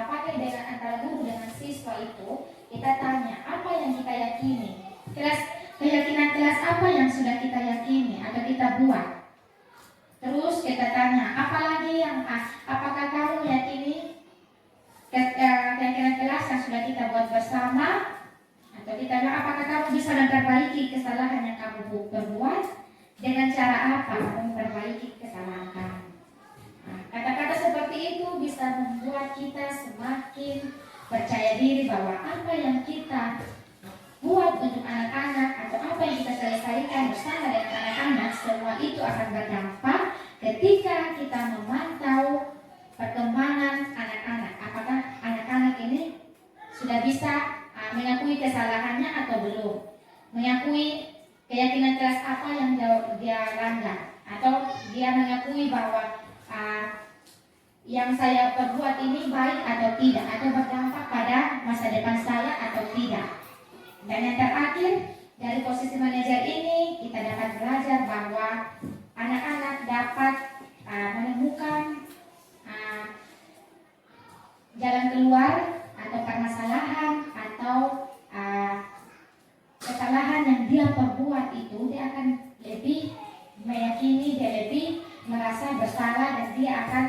pakai dengan antara guru dengan siswa itu, kita tanya apa yang kita yakini, keyakinan kelas apa yang sudah kita yakini atau kita buat. Terus kita tanya apalagi yang apakah kamu yakini keyakinan kelas yang sudah kita buat bersama kita bilang, apakah kamu bisa memperbaiki kesalahan yang kamu perbuat? Dengan cara apa kamu memperbaiki kesalahan kamu? Nah, kata-kata seperti itu bisa membuat kita semakin percaya diri bahwa apa yang kita buat untuk anak-anak atau apa yang kita selesaikan bersama dengan anak-anak, semua itu akan berdampak ketika kita memantau perkembangan anak-anak. Apakah anak-anak ini sudah bisa mengakui kesalahannya atau belum, mengakui keyakinan keras apa yang dia langgar, atau dia mengakui bahwa yang saya perbuat ini baik atau tidak, atau berdampak pada masa depan saya atau tidak. Dan yang terakhir, dari posisi manajer ini kita dapat belajar bahwa anak-anak dapat menemukan jalan keluar atau permasalahan atau kesalahan yang dia perbuat itu, dia akan lebih meyakini, dia lebih merasa bersalah, dan dia akan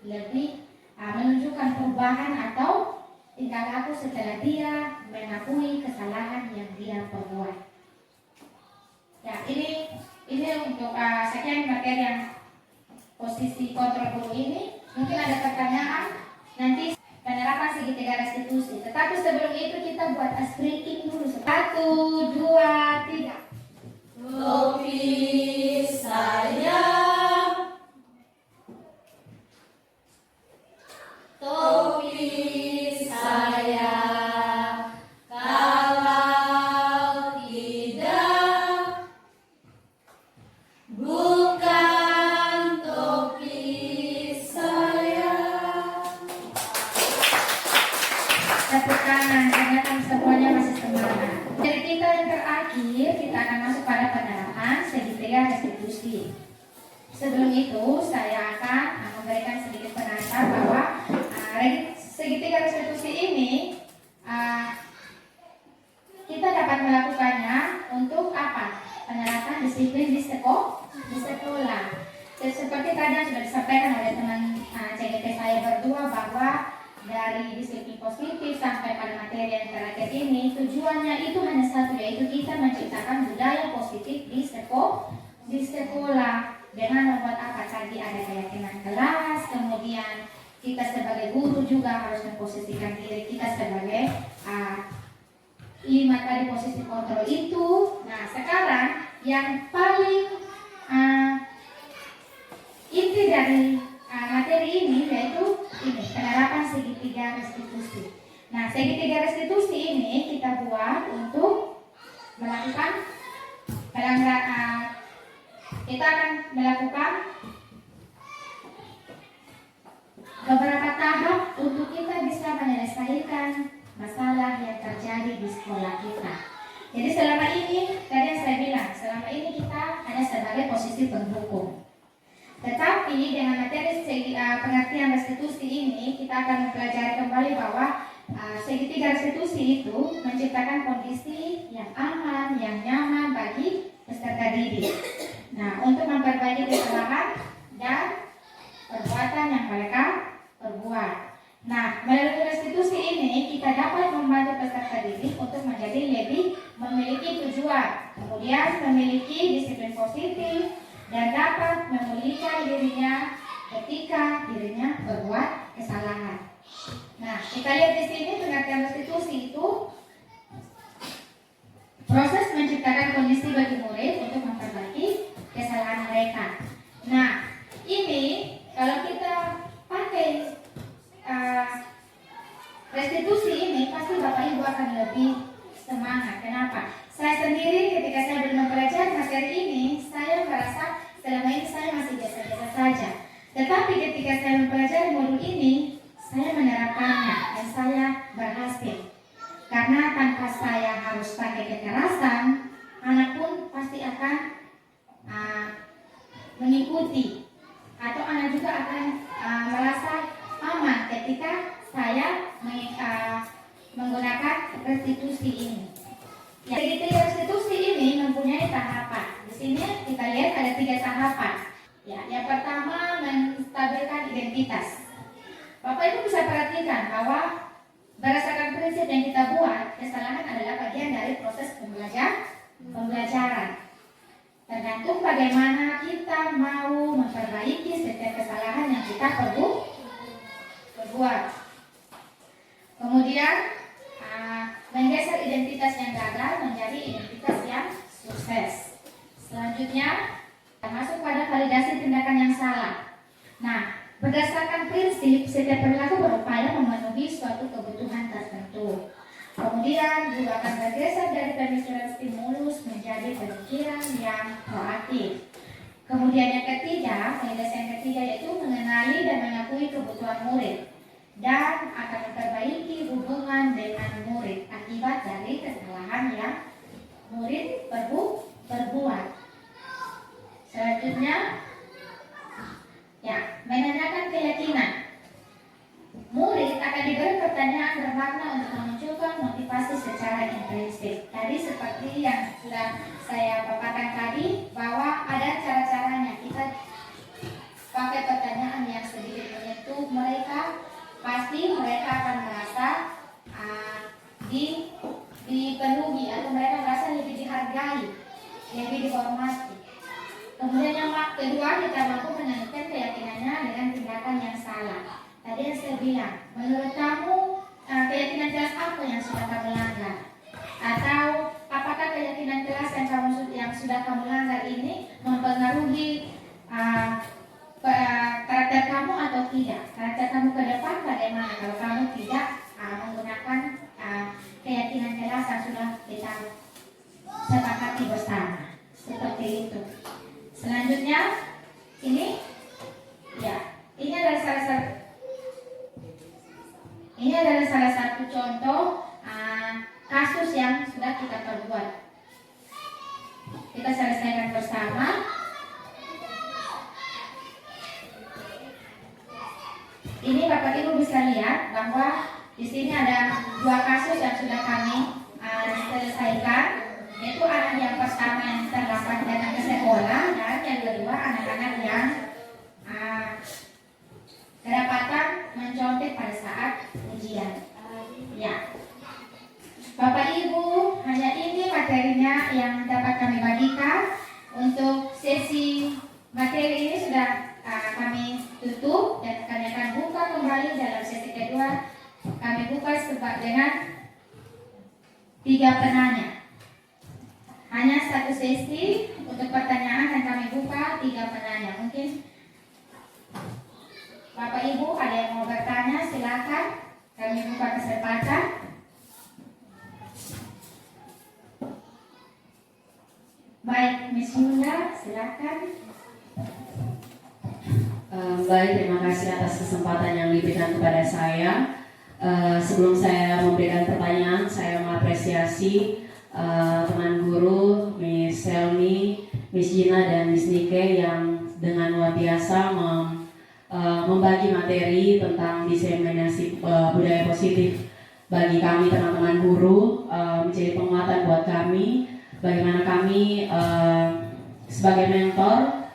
lebih menunjukkan perubahan atau tingkah laku setelah dia mengakui kesalahan yang dia perbuat. Ya, ini untuk sekian materi yang posisi kontrol guru ini. Mungkin ada pertanyaan nanti penerapan segitiga restitusi. Tetapi sebelum itu kita buat ice breaking dulu. 1, 2, 3. Topi saya, topi saya, kalau tidak bukan topi saya. Tepuk tangan karena kan semuanya masih semangat. Dari kita yang terakhir, kita akan masuk pada penerapan segitiga restitusi. Sebelum itu, saya akan memberikan sedikit pengantar bahwa segitiga restitusi ini kita dapat melakukannya untuk apa? Penerapan disiplin di sekolah. Seperti tadi yang sudah disampaikan oleh teman CGT saya berdua, bahwa dari disiplin positif sampai pada materi yang terakhir ini, tujuannya itu hanya satu, yaitu kita menciptakan budaya positif di sekolah dengan membuat apa tadi, ada keyakinan kelas, kemudian kita sebagai guru juga harus memposisikan diri kita sebagai 5 tadi posisi kontrol itu. Nah, sekarang yang paling inti dari materi ini yaitu ini, penerapan segitiga restitusi. Nah, segitiga restitusi ini kita buat untuk melakukan kita akan melakukan beberapa tahap untuk kita bisa menyelesaikan masalah yang terjadi di sekolah kita. Jadi selama ini, tadi yang saya bilang, selama ini kita hanya sebagai posisi pendukung. Tetapi dengan materi pengertian restitusi ini, kita akan mempelajari kembali bahwa segitiga restitusi itu menciptakan kondisi yang aman, yang nyaman bagi peserta didik. Nah, untuk memperbaiki kesalahan dan perbuatan yang mereka perbuat. Nah, melalui restitusi ini kita dapat membantu peserta didik untuk menjadi lebih memiliki tujuan, kemudian memiliki disiplin positif, dan dapat memulihkan dirinya ketika dirinya berbuat kesalahan. Nah, kita lihat di sini pengertian restitusi itu proses menciptakan kondisi bagi murid untuk memperbaiki kesalahan mereka. Nah, ini kalau kita pakai restitusi ini, pasti Bapak Ibu akan lebih semangat. Kenapa? Saya sendiri ketika saya belum mempelajari materi ini, saya merasa selama ini saya masih biasa-biasa saja. Tetapi ketika saya mempelajari modul ini, saya menerapkannya dan saya berhasil. Karena tanpa saya harus pakai kekerasan, anak pun pasti akan mengikuti, atau anak juga akan merasa aman ketika saya menggunakan restitusi ini. Jadi restitusi ini mempunyai tahapan. Di sini kita lihat ada 3 tahapan. Ya, yang pertama menstabilkan identitas. Bapak Ibu bisa perhatikan bahwa berdasarkan prinsip yang kita buat, kesalahan adalah bagian bagian dari proses pembelajaran. Tergantung bagaimana kita mau memperbaiki setiap kesalahan yang kita perbuat. Kemudian menggeser identitas yang gagal menjadi identitas yang sukses. Selanjutnya kita masuk pada validasi tindakan yang salah. Nah, berdasarkan prinsip setiap perilaku berupaya memenuhi suatu kebutuhan tertentu. Kemudian guru akan bergeser dari pemikiran stimulus menjadi pemikiran yang proaktif. Kemudian yang ketiga, validasi yang ketiga yaitu mengenali dan mengakui kebutuhan murid dan akan memperbaiki hubungan dengan murid akibat dari kesalahan yang murid perbuat. Selanjutnya, menanyakan keyakinan. Murid akan diberi pertanyaan bermakna untuk memunculkan motivasi secara intrinsik. Tadi seperti yang sudah saya paparkan tadi, bahwa ada cara-caranya. Kita pakai pertanyaan yang sedikit menyentuh mereka, pasti mereka akan merasa dipenuhi atau mereka merasa lebih dihargai, lebih dihormati. Kemudian yang kedua, kita mampu menentukan keyakinannya dengan tindakan yang salah. Tadi yang saya bilang, menurut kamu keyakinan kelas apa yang sudah kamu langgar? Atau apakah keyakinan kelas yang sudah kamu langgar ini mempengaruhi karakter kamu atau tidak? Karakter kamu ke depan bagaimana kalau kamu tidak menggunakan keyakinan kelas yang sudah kita sepakati bersama? Seperti itu. Selanjutnya, ini adalah salah satu contoh kasus yang sudah kita perbuat. Kita selesaikan bersama. Ini Bapak Ibu bisa lihat bahwa di sini ada dua kasus yang sudah kami selesaikan, yaitu anak yang pertama yang terlambat datang ke sekolah dan yang kedua anak-anak yang kedapatan mencontek pada saat ujian. Ya, Bapak Ibu, hanya ini materinya yang dapat kami bagikan. Untuk sesi materi ini sudah kami tutup dan kami akan buka kembali dalam sesi kedua. Kami buka dengan 3 penanya. Hanya satu sesi untuk pertanyaan dan kami buka 3 penanya. Mungkin Bapak Ibu ada yang mau bertanya, silakan. Kami buka kesempatan. Baik, Miss Yunda, silakan. Baik, terima kasih atas kesempatan yang diberikan kepada saya. Sebelum saya memberikan pertanyaan, saya mengapresiasi teman guru Miss Selmi, Miss Gina dan Miss Nike yang dengan luar biasa membagi materi tentang diseminasi budaya positif bagi kami teman-teman guru, menjadi penguatan buat kami bagaimana kami sebagai mentor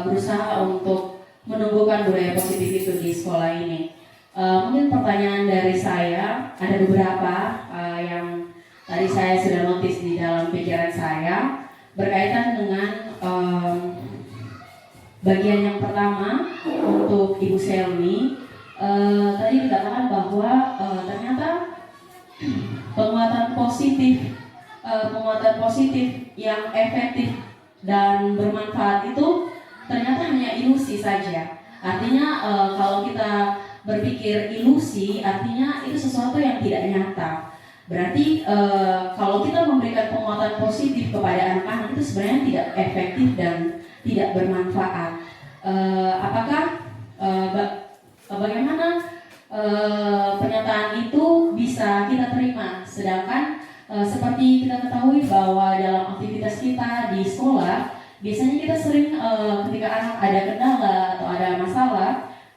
berusaha untuk menumbuhkan budaya positif itu di sekolah ini. Mungkin pertanyaan dari saya ada beberapa yang tadi saya sudah notice di dalam pikiran saya berkaitan dengan bagian yang pertama untuk Ibu Selmi. Tadi dikatakan bahwa ternyata penguatan positif yang efektif dan bermanfaat itu ternyata hanya ilusi saja. Artinya kalau kita berpikir ilusi, artinya itu sesuatu yang tidak nyata. Berarti kalau kita memberikan penguatan positif kepada anak-anak itu sebenarnya tidak efektif dan tidak bermanfaat. Bagaimana pernyataan itu bisa kita terima? Sedangkan seperti kita ketahui bahwa dalam aktivitas kita di sekolah, biasanya kita sering ketika anak ada kendala atau ada masalah,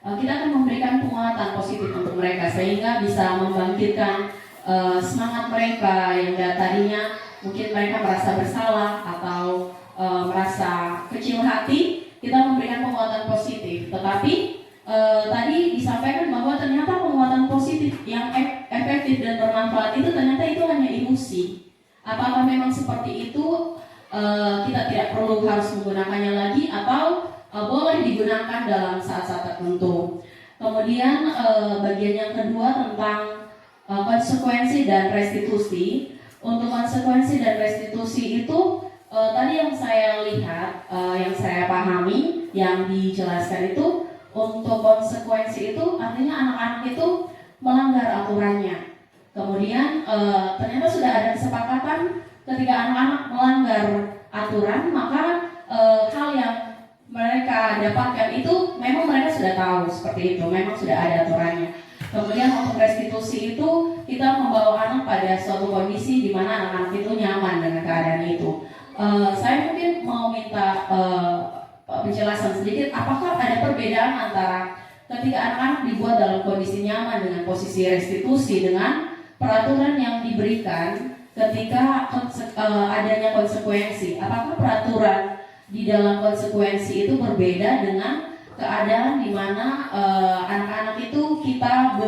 kita akan memberikan penguatan positif untuk mereka sehingga bisa membangkitkan semangat mereka yang tadinya mungkin mereka merasa bersalah atau merasa kecil hati. Kita memberikan penguatan positif, tetapi tadi disampaikan bahwa ternyata penguatan positif yang efektif dan bermanfaat itu ternyata itu hanya ilusi. Apakah memang seperti itu, kita tidak perlu harus menggunakannya lagi, atau boleh digunakan dalam saat-saat tertentu. Kemudian bagian yang kedua tentang konsekuensi dan restitusi. Untuk konsekuensi dan restitusi itu tadi yang saya lihat, yang saya pahami, yang dijelaskan itu, untuk konsekuensi itu artinya anak-anak itu melanggar aturannya. Kemudian ternyata sudah ada kesepakatan ketika anak-anak melanggar aturan, maka hal yang mereka dapatkan itu memang mereka sudah tahu seperti itu, memang sudah ada aturannya. Kemudian untuk restitusi itu kita membawa anak pada suatu kondisi di mana anak-anak itu nyaman dengan keadaan itu. Saya mungkin mau minta penjelasan sedikit, apakah ada perbedaan antara ketika anak-anak dibuat dalam kondisi nyaman dengan posisi restitusi dengan peraturan yang diberikan ketika adanya konsekuensi? Apakah peraturan di dalam konsekuensi itu berbeda dengan keadaan di mana anak-anak itu kita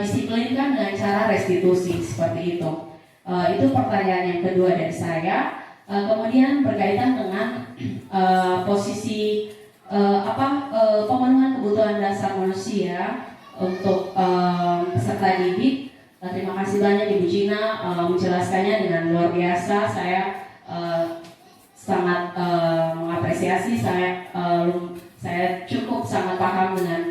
disiplinkan dengan cara restitusi seperti itu? Itu pertanyaan yang kedua dari saya. Kemudian berkaitan dengan posisi pemenuhan kebutuhan dasar manusia untuk peserta didik. Terima kasih banyak Ibu Gina menjelaskannya dengan luar biasa. Saya sangat mengapresiasi. Saya cukup sangat paham dengan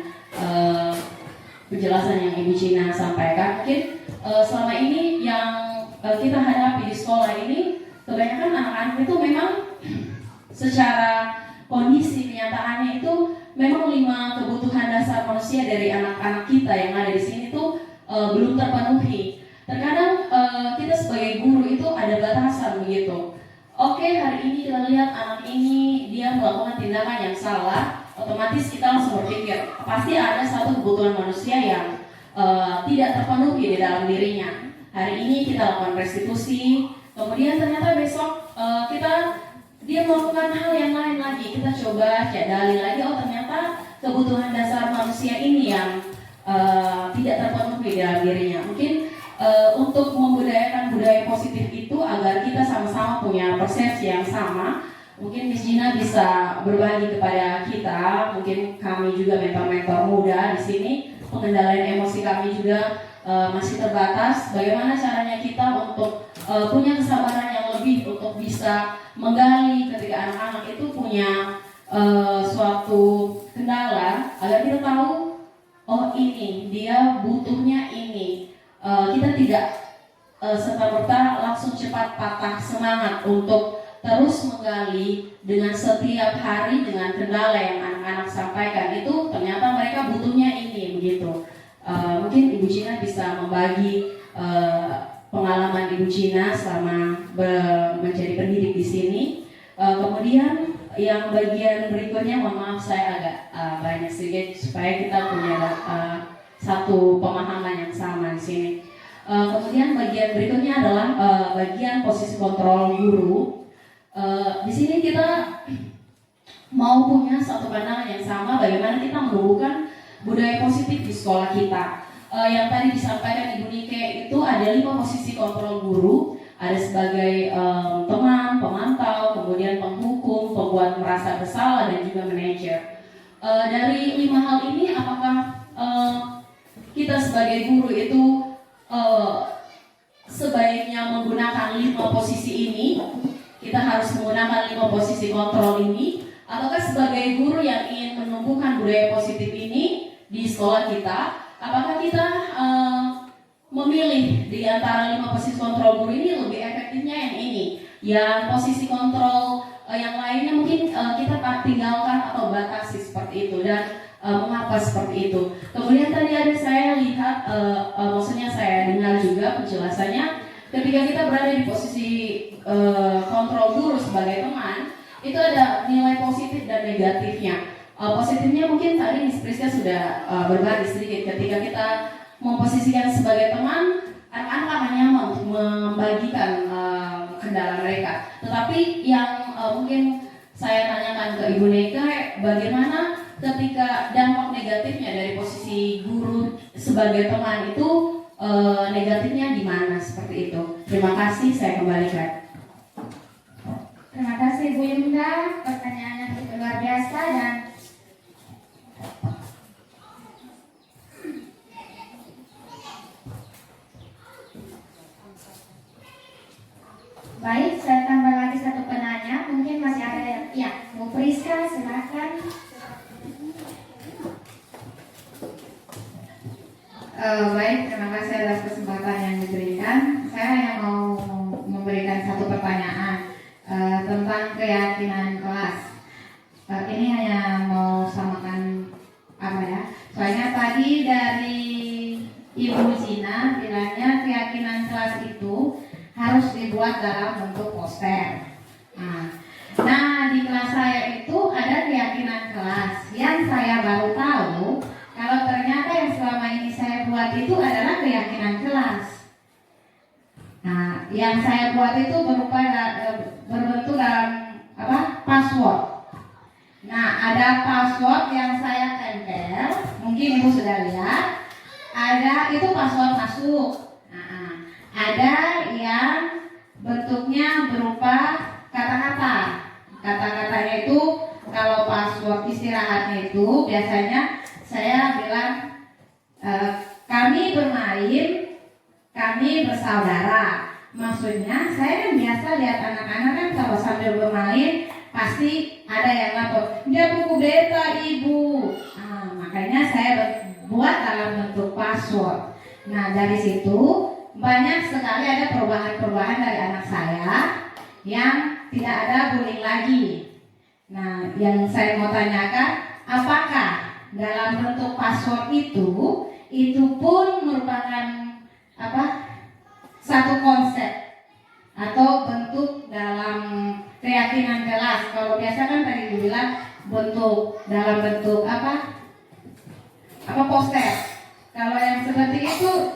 penjelasan yang Ibu Gina sampaikan. Mungkin selama ini yang kita hadapi di sekolah ini, kebanyakan anak-anak itu memang secara kondisi kenyataannya itu memang 5 kebutuhan dasar manusia dari anak-anak kita yang ada di sini tuh belum terpenuhi. Terkadang kita sebagai guru itu ada batasan begitu. Oke, hari ini kita lihat anak ini dia melakukan tindakan yang salah, otomatis kita langsung berpikir pasti ada satu kebutuhan manusia yang tidak terpenuhi di dalam dirinya. Hari ini kita lakukan restitusi, kemudian ternyata besok dia melakukan hal yang lain lagi, kita coba jadali lagi, oh ternyata kebutuhan dasar manusia ini yang tidak terpenuhi dalam dirinya. Mungkin untuk membudayakan budaya positif itu agar kita sama-sama punya persepsi yang sama, mungkin Miss Gina bisa berbagi kepada kita, mungkin kami juga mentor-mentor muda di sini, pengendalian emosi kami juga masih terbatas. Bagaimana caranya kita untuk punya kesabaran yang lebih untuk bisa menggali ketika anak-anak itu punya suatu kendala, agar kita tahu, oh ini dia butuhnya ini. Kita tidak serta-merta langsung cepat patah semangat untuk terus menggali dengan setiap hari dengan kendala yang anak-anak sampaikan itu, ternyata mereka butuhnya ini begitu. Mungkin Ibu Gina bisa membagi pengalaman Ibu Gina selama menjadi pendidik di sini. Kemudian yang bagian berikutnya, mohon maaf saya agak banyak sedikit supaya kita punya satu pemahaman yang sama di sini. Kemudian bagian berikutnya adalah bagian posisi kontrol guru. Di sini kita mau punya satu pandangan yang sama, bagaimana kita menumbuhkan budaya positif di sekolah kita. Yang tadi disampaikan Ibu Nike itu ada 5 posisi kontrol guru, ada sebagai teman, pemantau, kemudian penghukum, pembuat merasa bersalah, dan juga manajer. Dari 5 hal ini, apakah kita sebagai guru itu sebaiknya menggunakan 5 posisi ini? Kita harus menggunakan 5 posisi kontrol ini, ataukah sebagai guru yang ingin menumbuhkan budaya positif ini di sekolah kita, apakah kita memilih di antara 5 posisi kontrol guru ini lebih efektifnya yang ini, yang posisi kontrol yang lainnya mungkin kita tinggalkan atau batasi seperti itu, dan mengapa seperti itu. Kemudian tadi ada saya lihat, maksudnya saya dengar juga penjelasannya, ketika kita berada di posisi kontrol guru sebagai teman, itu ada nilai positif dan negatifnya. Positifnya mungkin tadi Miss Priska sudah berbagi sedikit, ketika kita memposisikan sebagai teman, anak-anak akan nyaman untuk membagikan kendala mereka. Tetapi yang mungkin saya tanyakan ke Ibu Neka, bagaimana ketika dampak negatifnya dari posisi guru sebagai teman itu, negatifnya di mana seperti itu? Terima kasih, saya kembalikan. Terima kasih Bu Yunda, pertanyaannya cukup luar biasa dan baik, saya tambah lagi satu penanya, mungkin masih ada yang, ya, Bu Priska, silakan. Baik, terima kasih atas kesempatan yang diberikan. Saya hanya mau memberikan satu pertanyaan tentang keyakinan kelas. Ini hanya mau samakan apa ya? Soalnya tadi dari Ibu Zina bilangnya keyakinan kelas itu harus dibuat dalam bentuk poster. Nah, di kelas saya itu ada keyakinan kelas yang saya baru tahu kalau ternyata yang selama ini saya buat itu adalah keyakinan kelas. Nah, yang saya buat itu berupa berbentuk dalam password. Nah, ada password yang saya tempel, mungkin Ibu sudah lihat. Ada itu password masuk. Nah, ada yang bentuknya berupa kata-kata. Kata-katanya itu kalau password istirahatnya itu biasanya saya bilang kami bermain, kami bersaudara. Maksudnya saya kan biasa lihat anak-anak kan kalau sambil bermain pasti ada yang lapor, dia buku beta ibu. Makanya saya buat dalam bentuk password. Nah, dari situ banyak sekali ada perubahan-perubahan dari anak saya yang tidak ada bullying lagi. Nah, yang saya mau tanyakan, apakah dalam bentuk password itu pun merupakan satu konsep atau bentuk dalam keyakinan kelas? Kalau biasa kan tadi dibilang bentuk dalam bentuk poster. Kalau yang seperti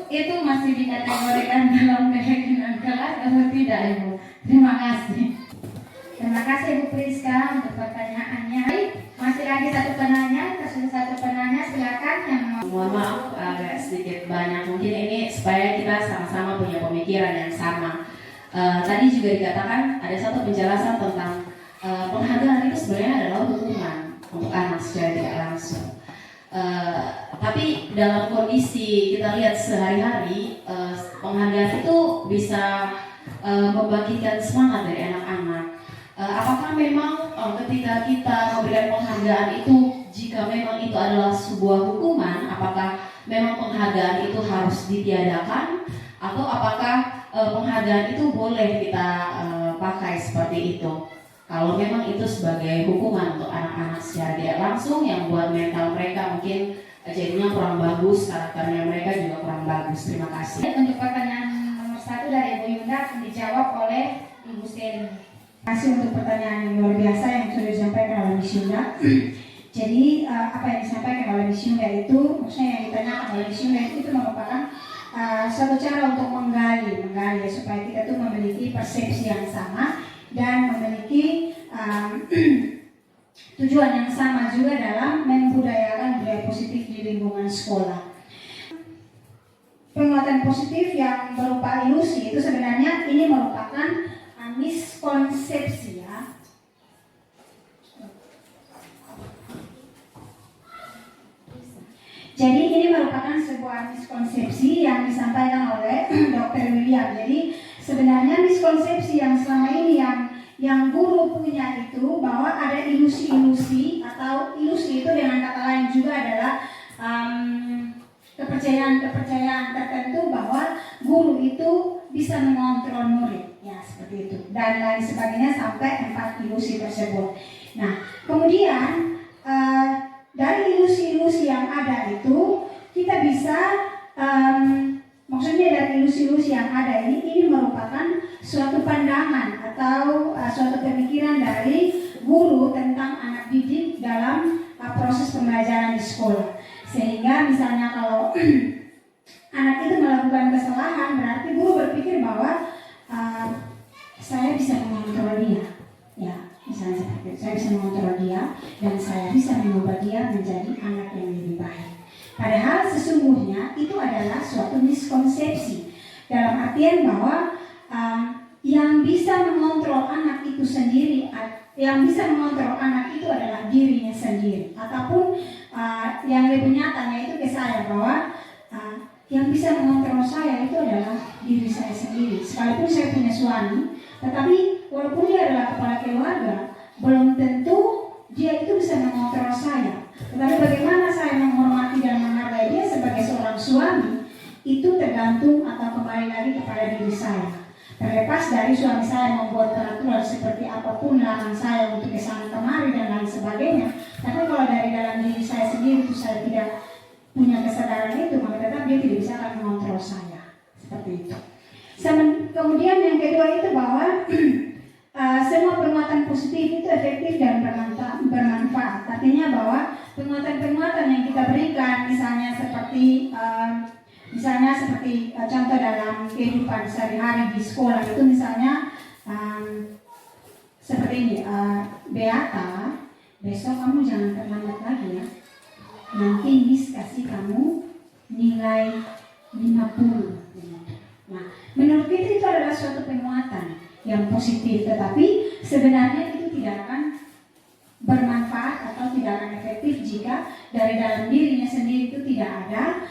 itu masih dikategorikan dalam keyakinan kelas atau tidak, Ibu? Terima kasih. Terima kasih Bu Priska untuk pertanyaannya. Masih lagi satu penanya, silakan yang mau. Mohon maaf agak sedikit banyak, mungkin ini supaya kita sama-sama punya pemikiran yang sama. Tadi juga dikatakan ada satu penjelasan tentang penghargaan itu sebenarnya adalah hukuman untuk anak secara tidak langsung. Tapi dalam kondisi kita lihat sehari-hari, penghargaan itu bisa membangkitkan semangat dari anak-anak. Apakah memang ketika kita memberikan penghargaan itu, jika memang itu adalah sebuah hukuman, apakah memang penghargaan itu harus ditiadakan, atau apakah penghargaan itu boleh kita pakai seperti itu? Kalau memang itu sebagai hukuman untuk anak-anak secara tidak langsung yang buat mental mereka mungkin jadinya kurang bagus, karakternya mereka juga kurang bagus. Terima kasih. Untuk pertanyaan nomor 1 dari Ibu Yunda akan dijawab oleh Ibu Seri. Terima kasih untuk pertanyaan yang luar biasa yang sudah disampaikan oleh Miss Yunda. Jadi apa yang disampaikan oleh Miss Yunda itu, maksudnya yang ditanyakan oleh Miss Yunda itu merupakan satu cara untuk menggali supaya kita tuh memiliki persepsi yang sama dan memiliki tujuan yang sama juga dalam membudayakan budaya positif di lingkungan sekolah. Penguatan positif yang berupa ilusi itu sebenarnya ini merupakan miskonsepsi ya. Jadi ini merupakan sebuah miskonsepsi yang disampaikan oleh Dr. William. Jadi sebenarnya miskonsepsi yang selama ini yang guru punya itu bahwa ada ilusi-ilusi atau ilusi itu dengan kata lain juga adalah kepercayaan tertentu bahwa guru itu bisa mengontrol murid, ya seperti itu, dan lain sebagainya sampai 4 ilusi tersebut. Nah, kemudian dari ilusi-ilusi yang ada itu kita bisa maksudnya dari ilusi-ilusi yang ada ini merupakan suatu pandangan atau suatu pemikiran dari guru tentang anak didik dalam proses pembelajaran di sekolah. Sehingga misalnya kalau anak itu melakukan kesalahan, berarti guru berpikir bahwa saya bisa mengontrol dia, ya misalnya seperti itu. Saya bisa mengontrol dia dan saya bisa mengubah dia menjadi anak yang lebih baik. Padahal sesungguhnya itu adalah suatu miskonsepsi dalam artian bahwa yang bisa mengontrol anak itu sendiri, yang bisa mengontrol anak itu adalah dirinya sendiri. Ataupun yang lebih nyatanya itu ke saya bahwa yang bisa mengontrol saya itu adalah diri saya sendiri. Sekalipun saya punya suami, tetapi walaupun dia adalah kepala keluarga, belum tentu dia itu bisa mengontrol saya. Tetapi bagaimana saya menghormati dan menghargai dia sebagai seorang suami, itu tergantung atau kembali lagi kepada diri saya. Terlepas dari suami saya membuat peraturan seperti apapun larang saya untuk kesana kemari dan lain sebagainya, tapi kalau dari dalam diri saya sendiri itu saya tidak punya kesadaran itu, maka tetap dia tidak bisa akan mengontrol saya seperti itu. Kemudian yang kedua itu bahwa semua penguatan positif itu efektif dan bermanfaat. Artinya bahwa penguatan-penguatan yang kita berikan, misalnya seperti contoh dalam kehidupan sehari-hari di sekolah itu, misalnya seperti ini, Beata, besok kamu jangan terlambat lagi ya, nanti Miss kasih kamu nilai 50. Nah, menurut kita itu adalah suatu penguatan yang positif, tetapi sebenarnya itu tidak akan bermanfaat atau tidak akan efektif jika dari dalam dirinya sendiri itu tidak ada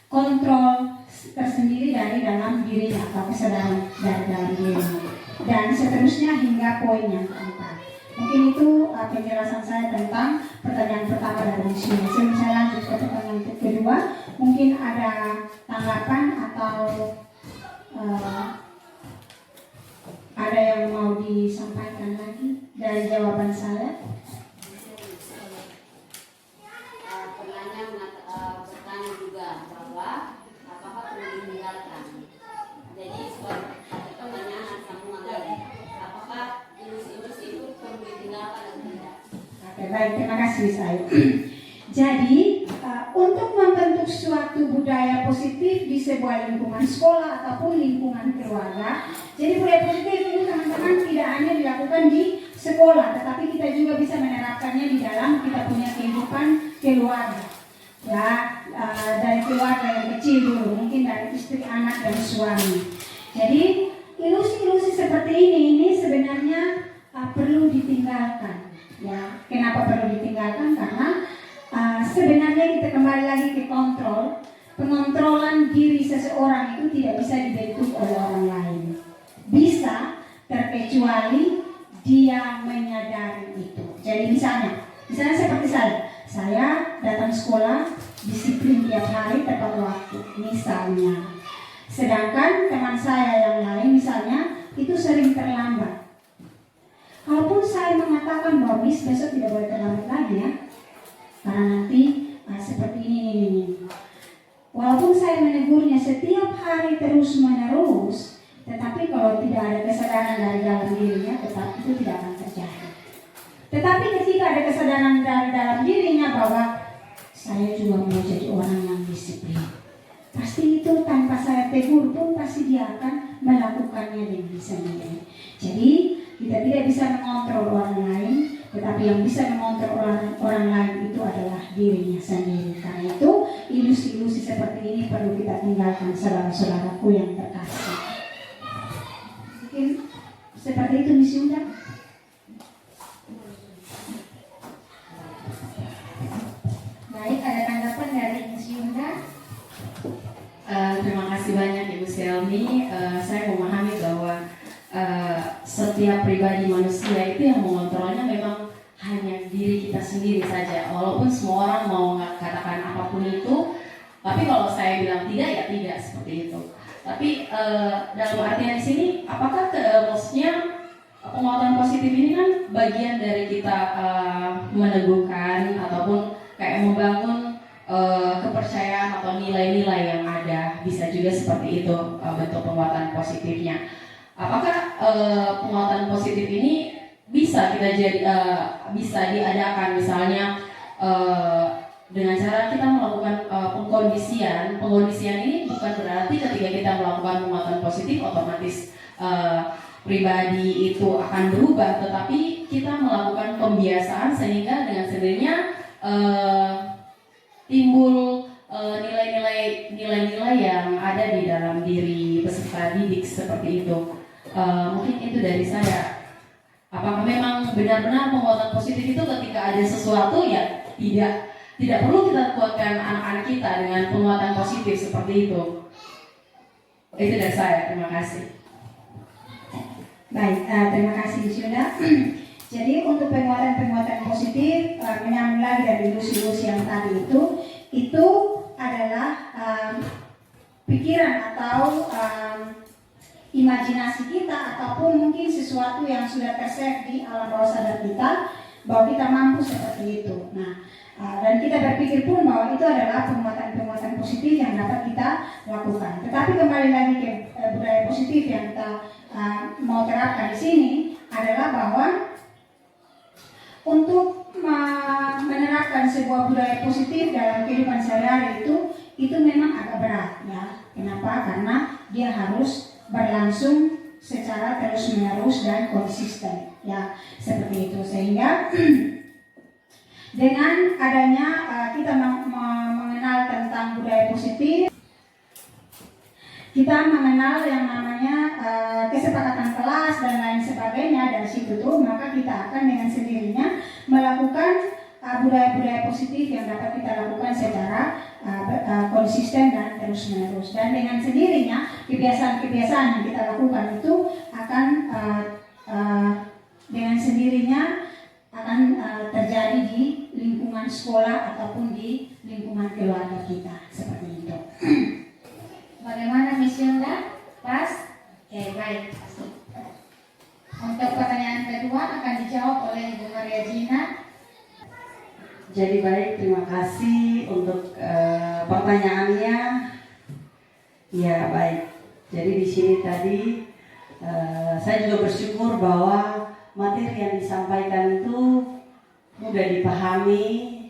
kontrol tersendiri dari dalam dirinya atau kesadaran dari dalam dirinya, dan seterusnya hingga poin yang keempat. Mungkin itu penjelasan saya tentang pertanyaan pertama dari Misyuna. Sebelum saya lanjut ke pertanyaan kedua, mungkin ada tanggapan atau ada yang mau disampaikan lagi dari jawaban saya? Bertanya juga bahwa apakah perlu ditinggalkan. Jadi pertanyaan sambungan lagi, apakah ilus-ilus itu perlu ditinggalkan atau tidak? Oke, baik, terima kasih saya. Jadi untuk membentuk suatu budaya positif di sebuah lingkungan sekolah ataupun lingkungan keluarga, jadi budaya positif ini teman-teman tidak hanya dilakukan di sekolah, tetapi kita juga bisa menerapkannya di dalam kita punya kehidupan keluarga. Ya, dari keluarga yang kecil dulu, mungkin dari istri, anak, dan suami. Jadi ilusi-ilusi seperti ini sebenarnya perlu ditinggalkan. Ya, kenapa perlu ditinggalkan? Karena sebenarnya kita kembali lagi ke kontrol. Pengontrolan diri seseorang itu tidak bisa dibentuk oleh orang lain. Bisa, terkecuali dia menyadari itu. Jadi misalnya seperti saya datang sekolah disiplin tiap hari tepat waktu, misalnya. Sedangkan teman saya yang lain misalnya itu sering terlambat. Kalaupun saya mengatakan bahwa Miss besok tidak boleh terlambat lagi ya, karena nanti seperti ini. Walaupun saya menegurnya setiap hari terus menerus, tetapi kalau tidak ada kesadaran dari dalam dirinya, tetap itu tidak akan terjadi. Tetapi ketika ada kesadaran dari dalam dirinya bahwa saya juga mau jadi orang yang disiplin, pasti itu tanpa saya tegur pun pasti dia akan melakukannya dengan sendiri. Jadi kita tidak bisa mengontrol orang lain, tetapi yang bisa mengontrol orang lain itu adalah dirinya sendiri. Karena itu ilusi-ilusi seperti ini perlu kita tinggalkan, saudara-saudaraku yang terkasih. Mungkin seperti itu Miss Yunda. Baik, ada tanggapan dari Miss Yunda? Terima kasih banyak Ibu Selmi. Saya memahami bahwa setiap pribadi manusia itu yang mengontrolnya memang hanya diri kita sendiri saja. Walaupun semua orang mau katakan apapun itu, tapi kalau saya bilang tidak ya tidak seperti itu. Tapi dalam artian di sini, apakah maksudnya penguatan positif ini kan bagian dari kita meneguhkan ataupun kayak membangun kepercayaan atau nilai-nilai yang ada, bisa juga seperti itu bentuk penguatan positifnya. Apakah penguatan positif ini bisa kita bisa diadakan misalnya dengan cara kita melakukan pengkondisian. Pengkondisian ini bukan berarti ketika kita melakukan penguatan positif otomatis pribadi itu akan berubah, tetapi kita melakukan pembiasaan sehingga dengan sendirinya timbul nilai-nilai nilai-nilai yang ada di dalam diri peserta didik seperti itu. Mungkin itu dari saya. Apakah memang benar-benar penguatan positif itu ketika ada sesuatu ya tidak perlu kita kuatkan anak-anak kita dengan penguatan positif seperti itu. Itu dari saya. Terima kasih. Baik, terima kasih Yunda. Jadi untuk penguatan positif, menyambung lagi dari Lucy yang tadi itu adalah pikiran atau imajinasi kita ataupun mungkin sesuatu yang sudah tersave di alam bawah sadar kita bahwa kita mampu seperti itu. Nah, dan kita berpikir pun bahwa itu adalah penguatan positif yang dapat kita lakukan. Tetapi kembali lagi ke budaya positif yang kita mau terapkan di sini adalah bahwa untuk menerapkan sebuah budaya positif dalam kehidupan sehari-hari itu memang agak berat ya. Kenapa? Karena dia harus berlangsung secara terus-menerus dan konsisten ya, seperti itu. Sehingga dengan adanya kita mengenal tentang budaya positif, kita mengenal yang namanya kesepakatan kelas dan lain sebagainya dari situ maka kita akan dengan sendirinya melakukan budaya-budaya positif yang dapat kita lakukan secara konsisten dan terus-menerus. Dan dengan sendirinya kebiasaan-kebiasaan yang kita lakukan itu akan dengan sendirinya akan terjadi di lingkungan sekolah ataupun di lingkungan keluarga kita seperti itu. Bagaimana Miss Yunda? Pas? Oke, baik. Untuk pertanyaan kedua akan dijawab oleh Ibu Maria Gina. Jadi baik, terima kasih untuk pertanyaannya. Ya baik. Jadi di sini tadi saya juga bersyukur bahwa materi yang disampaikan itu mudah dipahami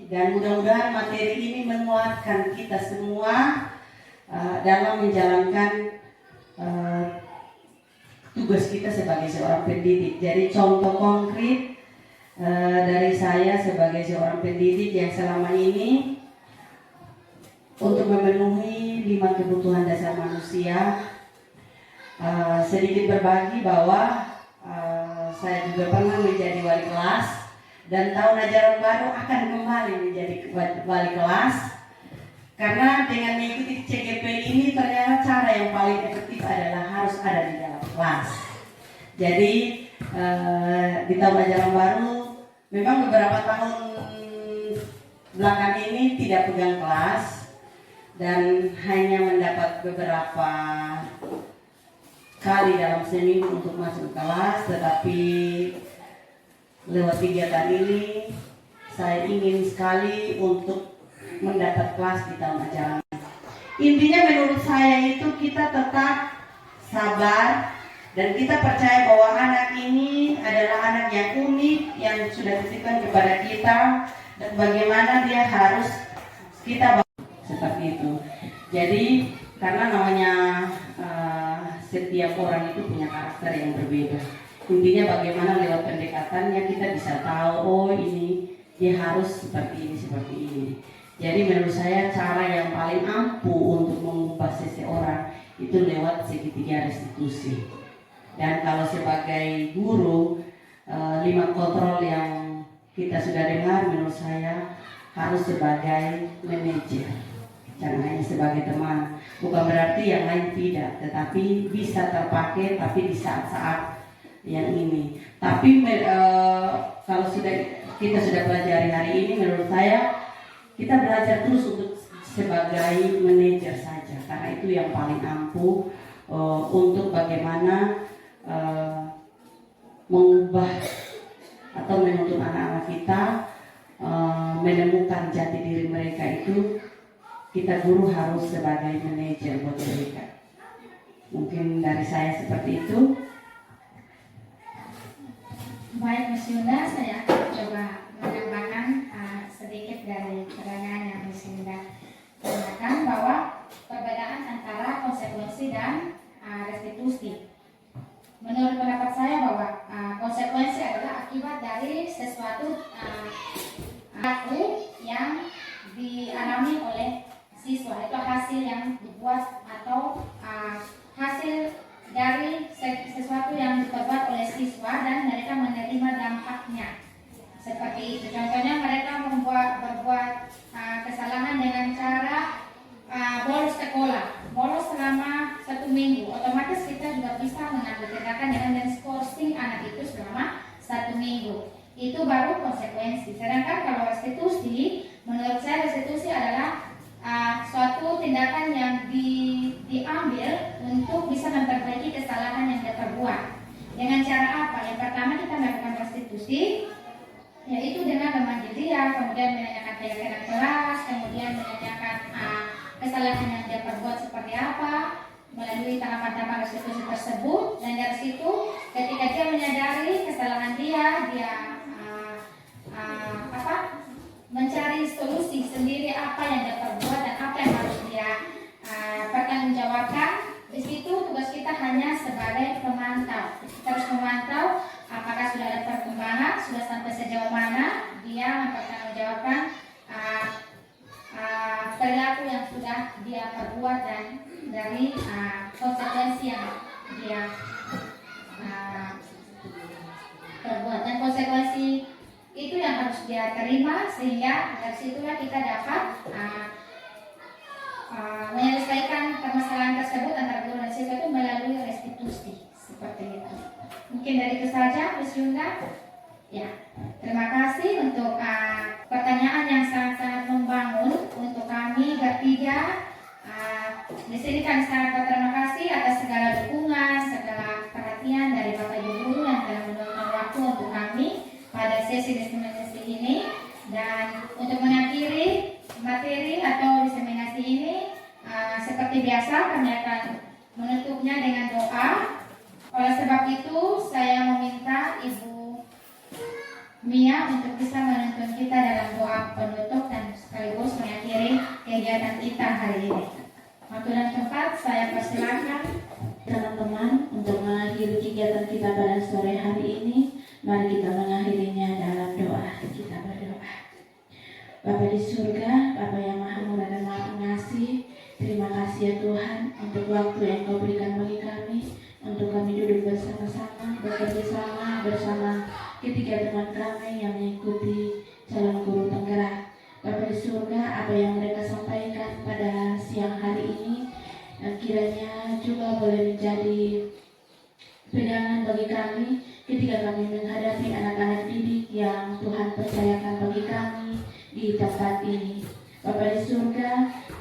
dan mudah-mudahan materi ini menguatkan kita semua dalam menjalankan tugas kita sebagai seorang pendidik. Jadi contoh konkret dari saya sebagai seorang pendidik yang selama ini untuk memenuhi 5 kebutuhan dasar manusia, sedikit berbagi bahwa saya juga pernah menjadi wali kelas dan tahun ajaran baru akan kembali menjadi wali kelas. Karena dengan mengikuti CGP ini ternyata cara yang paling efektif adalah harus ada di dalam kelas. Jadi di tahun ajaran baru memang beberapa tahun belakang ini tidak pegang kelas dan hanya mendapat beberapa kali dalam seminggu untuk masuk kelas. Tetapi lewat kegiatan ini saya ingin sekali untuk mendapat kelas di tahun ajaran. Intinya menurut saya itu kita tetap sabar dan kita percaya bahwa anak ini adalah anak yang unik yang sudah dititipkan kepada kita dan bagaimana dia harus kita seperti itu. Jadi karena namanya setiap orang itu punya karakter yang berbeda. Intinya bagaimana lewat pendekatannya kita bisa tahu oh ini dia harus seperti ini seperti ini. Jadi menurut saya cara yang paling ampuh untuk mengubah seseorang itu lewat segitiga restitusi. Dan kalau sebagai guru 5 kontrol yang kita sudah dengar menurut saya harus sebagai manajer, jangan hanya sebagai teman. Bukan berarti yang lain tidak, tetapi bisa terpakai tapi di saat-saat yang ini. Tapi kalau kita sudah pelajari hari ini menurut saya kita belajar terus untuk sebagai manajer saja karena itu yang paling ampuh untuk bagaimana mengubah atau menuntun anak-anak kita menemukan jati diri mereka itu. Kita guru harus sebagai manajer buat mereka. Mungkin dari saya seperti itu. Baik Mas Yunda, saya akan coba menambahkan sedikit dari pertanyaan yang Mas Yunda tanyakan bahwa perbedaan antara konsekuensi dan restitusi. Menurut pendapat saya bahwa konsekuensi adalah akibat dari sesuatu perilaku yang dialami oleh siswa. Itu hasil yang dibuat atau hasil dari sesuatu yang diperbuat oleh siswa dan mereka menerima dampaknya. Seperti itu. Contohnya mereka berbuat kesalahan dengan cara bolos sekolah, bolos selama 1 minggu. Otomatis kita juga bisa mengambil tindakan dengan men-scoring anak itu selama 1 minggu. Itu baru konsekuensi. Sedangkan kalau restitusi, menurut saya restitusi adalah suatu tindakan yang diambil untuk bisa memperbaiki kesalahan yang dia perbuat. Dengan cara apa? Yang pertama kita melakukan restitusi, yaitu dengan memanggil dia, kemudian menanyakan keyakinan kelas, kemudian menanyakan kesalahan yang dia perbuat seperti apa, melalui tahapan-tahapan restitusi tersebut. Dan dari situ ketika dia menyadari kesalahan dia mencari solusi sendiri apa yang dia perbuat dan apa yang harus dia pertanggungjawabkan. Di situ tugas kita hanya sebagai pemantau. Kita harus memantau apakah sudah ada perkembangan, sudah sampai sejauh mana dia mempertanggungjawabkan perilaku yang sudah dia perbuat dan dari konsekuensi yang dia perbuat, dan konsekuensi itu yang harus dia terima, sehingga dari situlah kita dapat menyelesaikan permasalahan tersebut antara guru dan siswa itu melalui restitusi seperti itu. Mungkin dari itu saja, Miss Yunda. Ya, terima kasih untuk pertanyaan yang sangat-sangat membangun untuk kami bertiga. Di sini kami sangat berterima kasih atas segala dukungan, segala perhatian dari Bapak Ibu guru yang telah meluangkan waktu untuk kami pada sesi diseminasi ini. Dan untuk mengakhiri materi atau diseminasi ini, seperti biasa kami akan menutupnya dengan doa. Oleh sebab itu saya meminta Ibu Mia untuk bisa menuntun kita dalam doa penutup dan sekaligus mengakhiri kegiatan kita hari ini. Waktu dan tempat saya persilakan Teman-teman, untuk mengakhiri kegiatan kita pada sore hari ini, mari kita mengakhirinya dalam doa. Kita berdoa. Bapa di surga, Bapa yang Maha Murah dan Maha Pengasih, terima kasih ya Tuhan untuk waktu yang Kau berikan bagi kami, untuk kami duduk bersama-sama, bekerja sama bersama ketiga teman kami yang mengikuti calon guru penggerak. Bapa di surga, apa yang mereka sampaikan pada siang hari ini, dan kiranya juga boleh menjadi pegangan bagi kami ketika kami menghadapi anak-anak didik yang Tuhan percayakan bagi kami di tempat ini. Bapa di surga,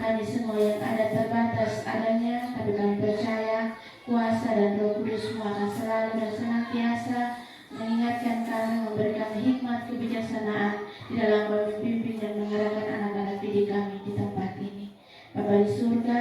kami semua yang ada terbatas adanya, tapi kami percaya kuasa dan Roh Kudus-Mu akan selalu dan senantiasa mengingatkan kami, memberikan hikmat kebijaksanaan di dalam memimpin dan mengarahkan anak-anak didik kami di tempat ini. Bapa di surga,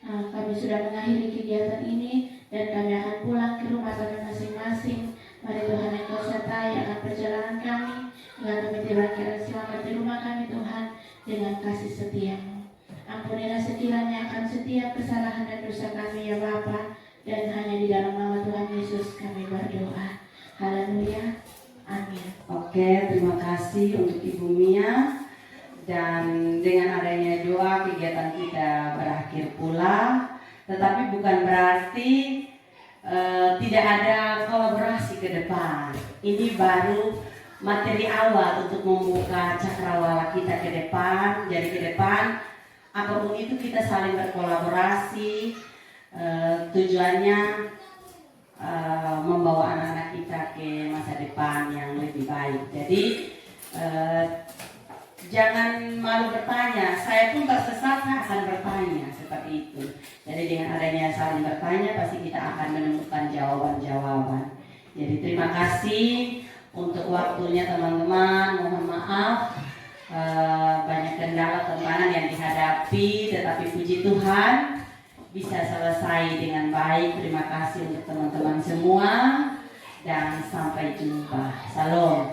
kami sudah mengakhiri kegiatan ini dan kami akan pulang ke rumah kami masing-masing. Mari Tuhan yang Kau sertai akan perjalanan kami, hingga kami tiba kira selamat di rumah kami Tuhan dengan kasih setia-Mu. Ampunilah sekiranya akan setiap kesalahan dan dosa kami ya Bapa, dan hanya di dalam nama Tuhan Yesus kami berdoa. Haleluya. Amin. Oke, terima kasih untuk Ibu Mia. Dan dengan adanya doa kegiatan kita berakhir pula. Tetapi bukan berarti tidak ada kolaborasi ke depan. Ini baru materi awal untuk membuka cakrawala kita ke depan. Jadi ke depan apapun itu kita saling berkolaborasi. Tujuannya membawa anak-anak kita ke masa depan yang lebih baik. Jadi jangan malu bertanya. Saya pun tersesat, saya akan bertanya seperti itu. Jadi dengan adanya saling bertanya, pasti kita akan menemukan jawaban-jawaban. Jadi terima kasih untuk waktunya teman-teman. Mohon maaf banyak kendala tantangan yang dihadapi, tetapi puji Tuhan bisa selesai dengan baik. Terima kasih untuk teman-teman semua dan sampai jumpa. Salam.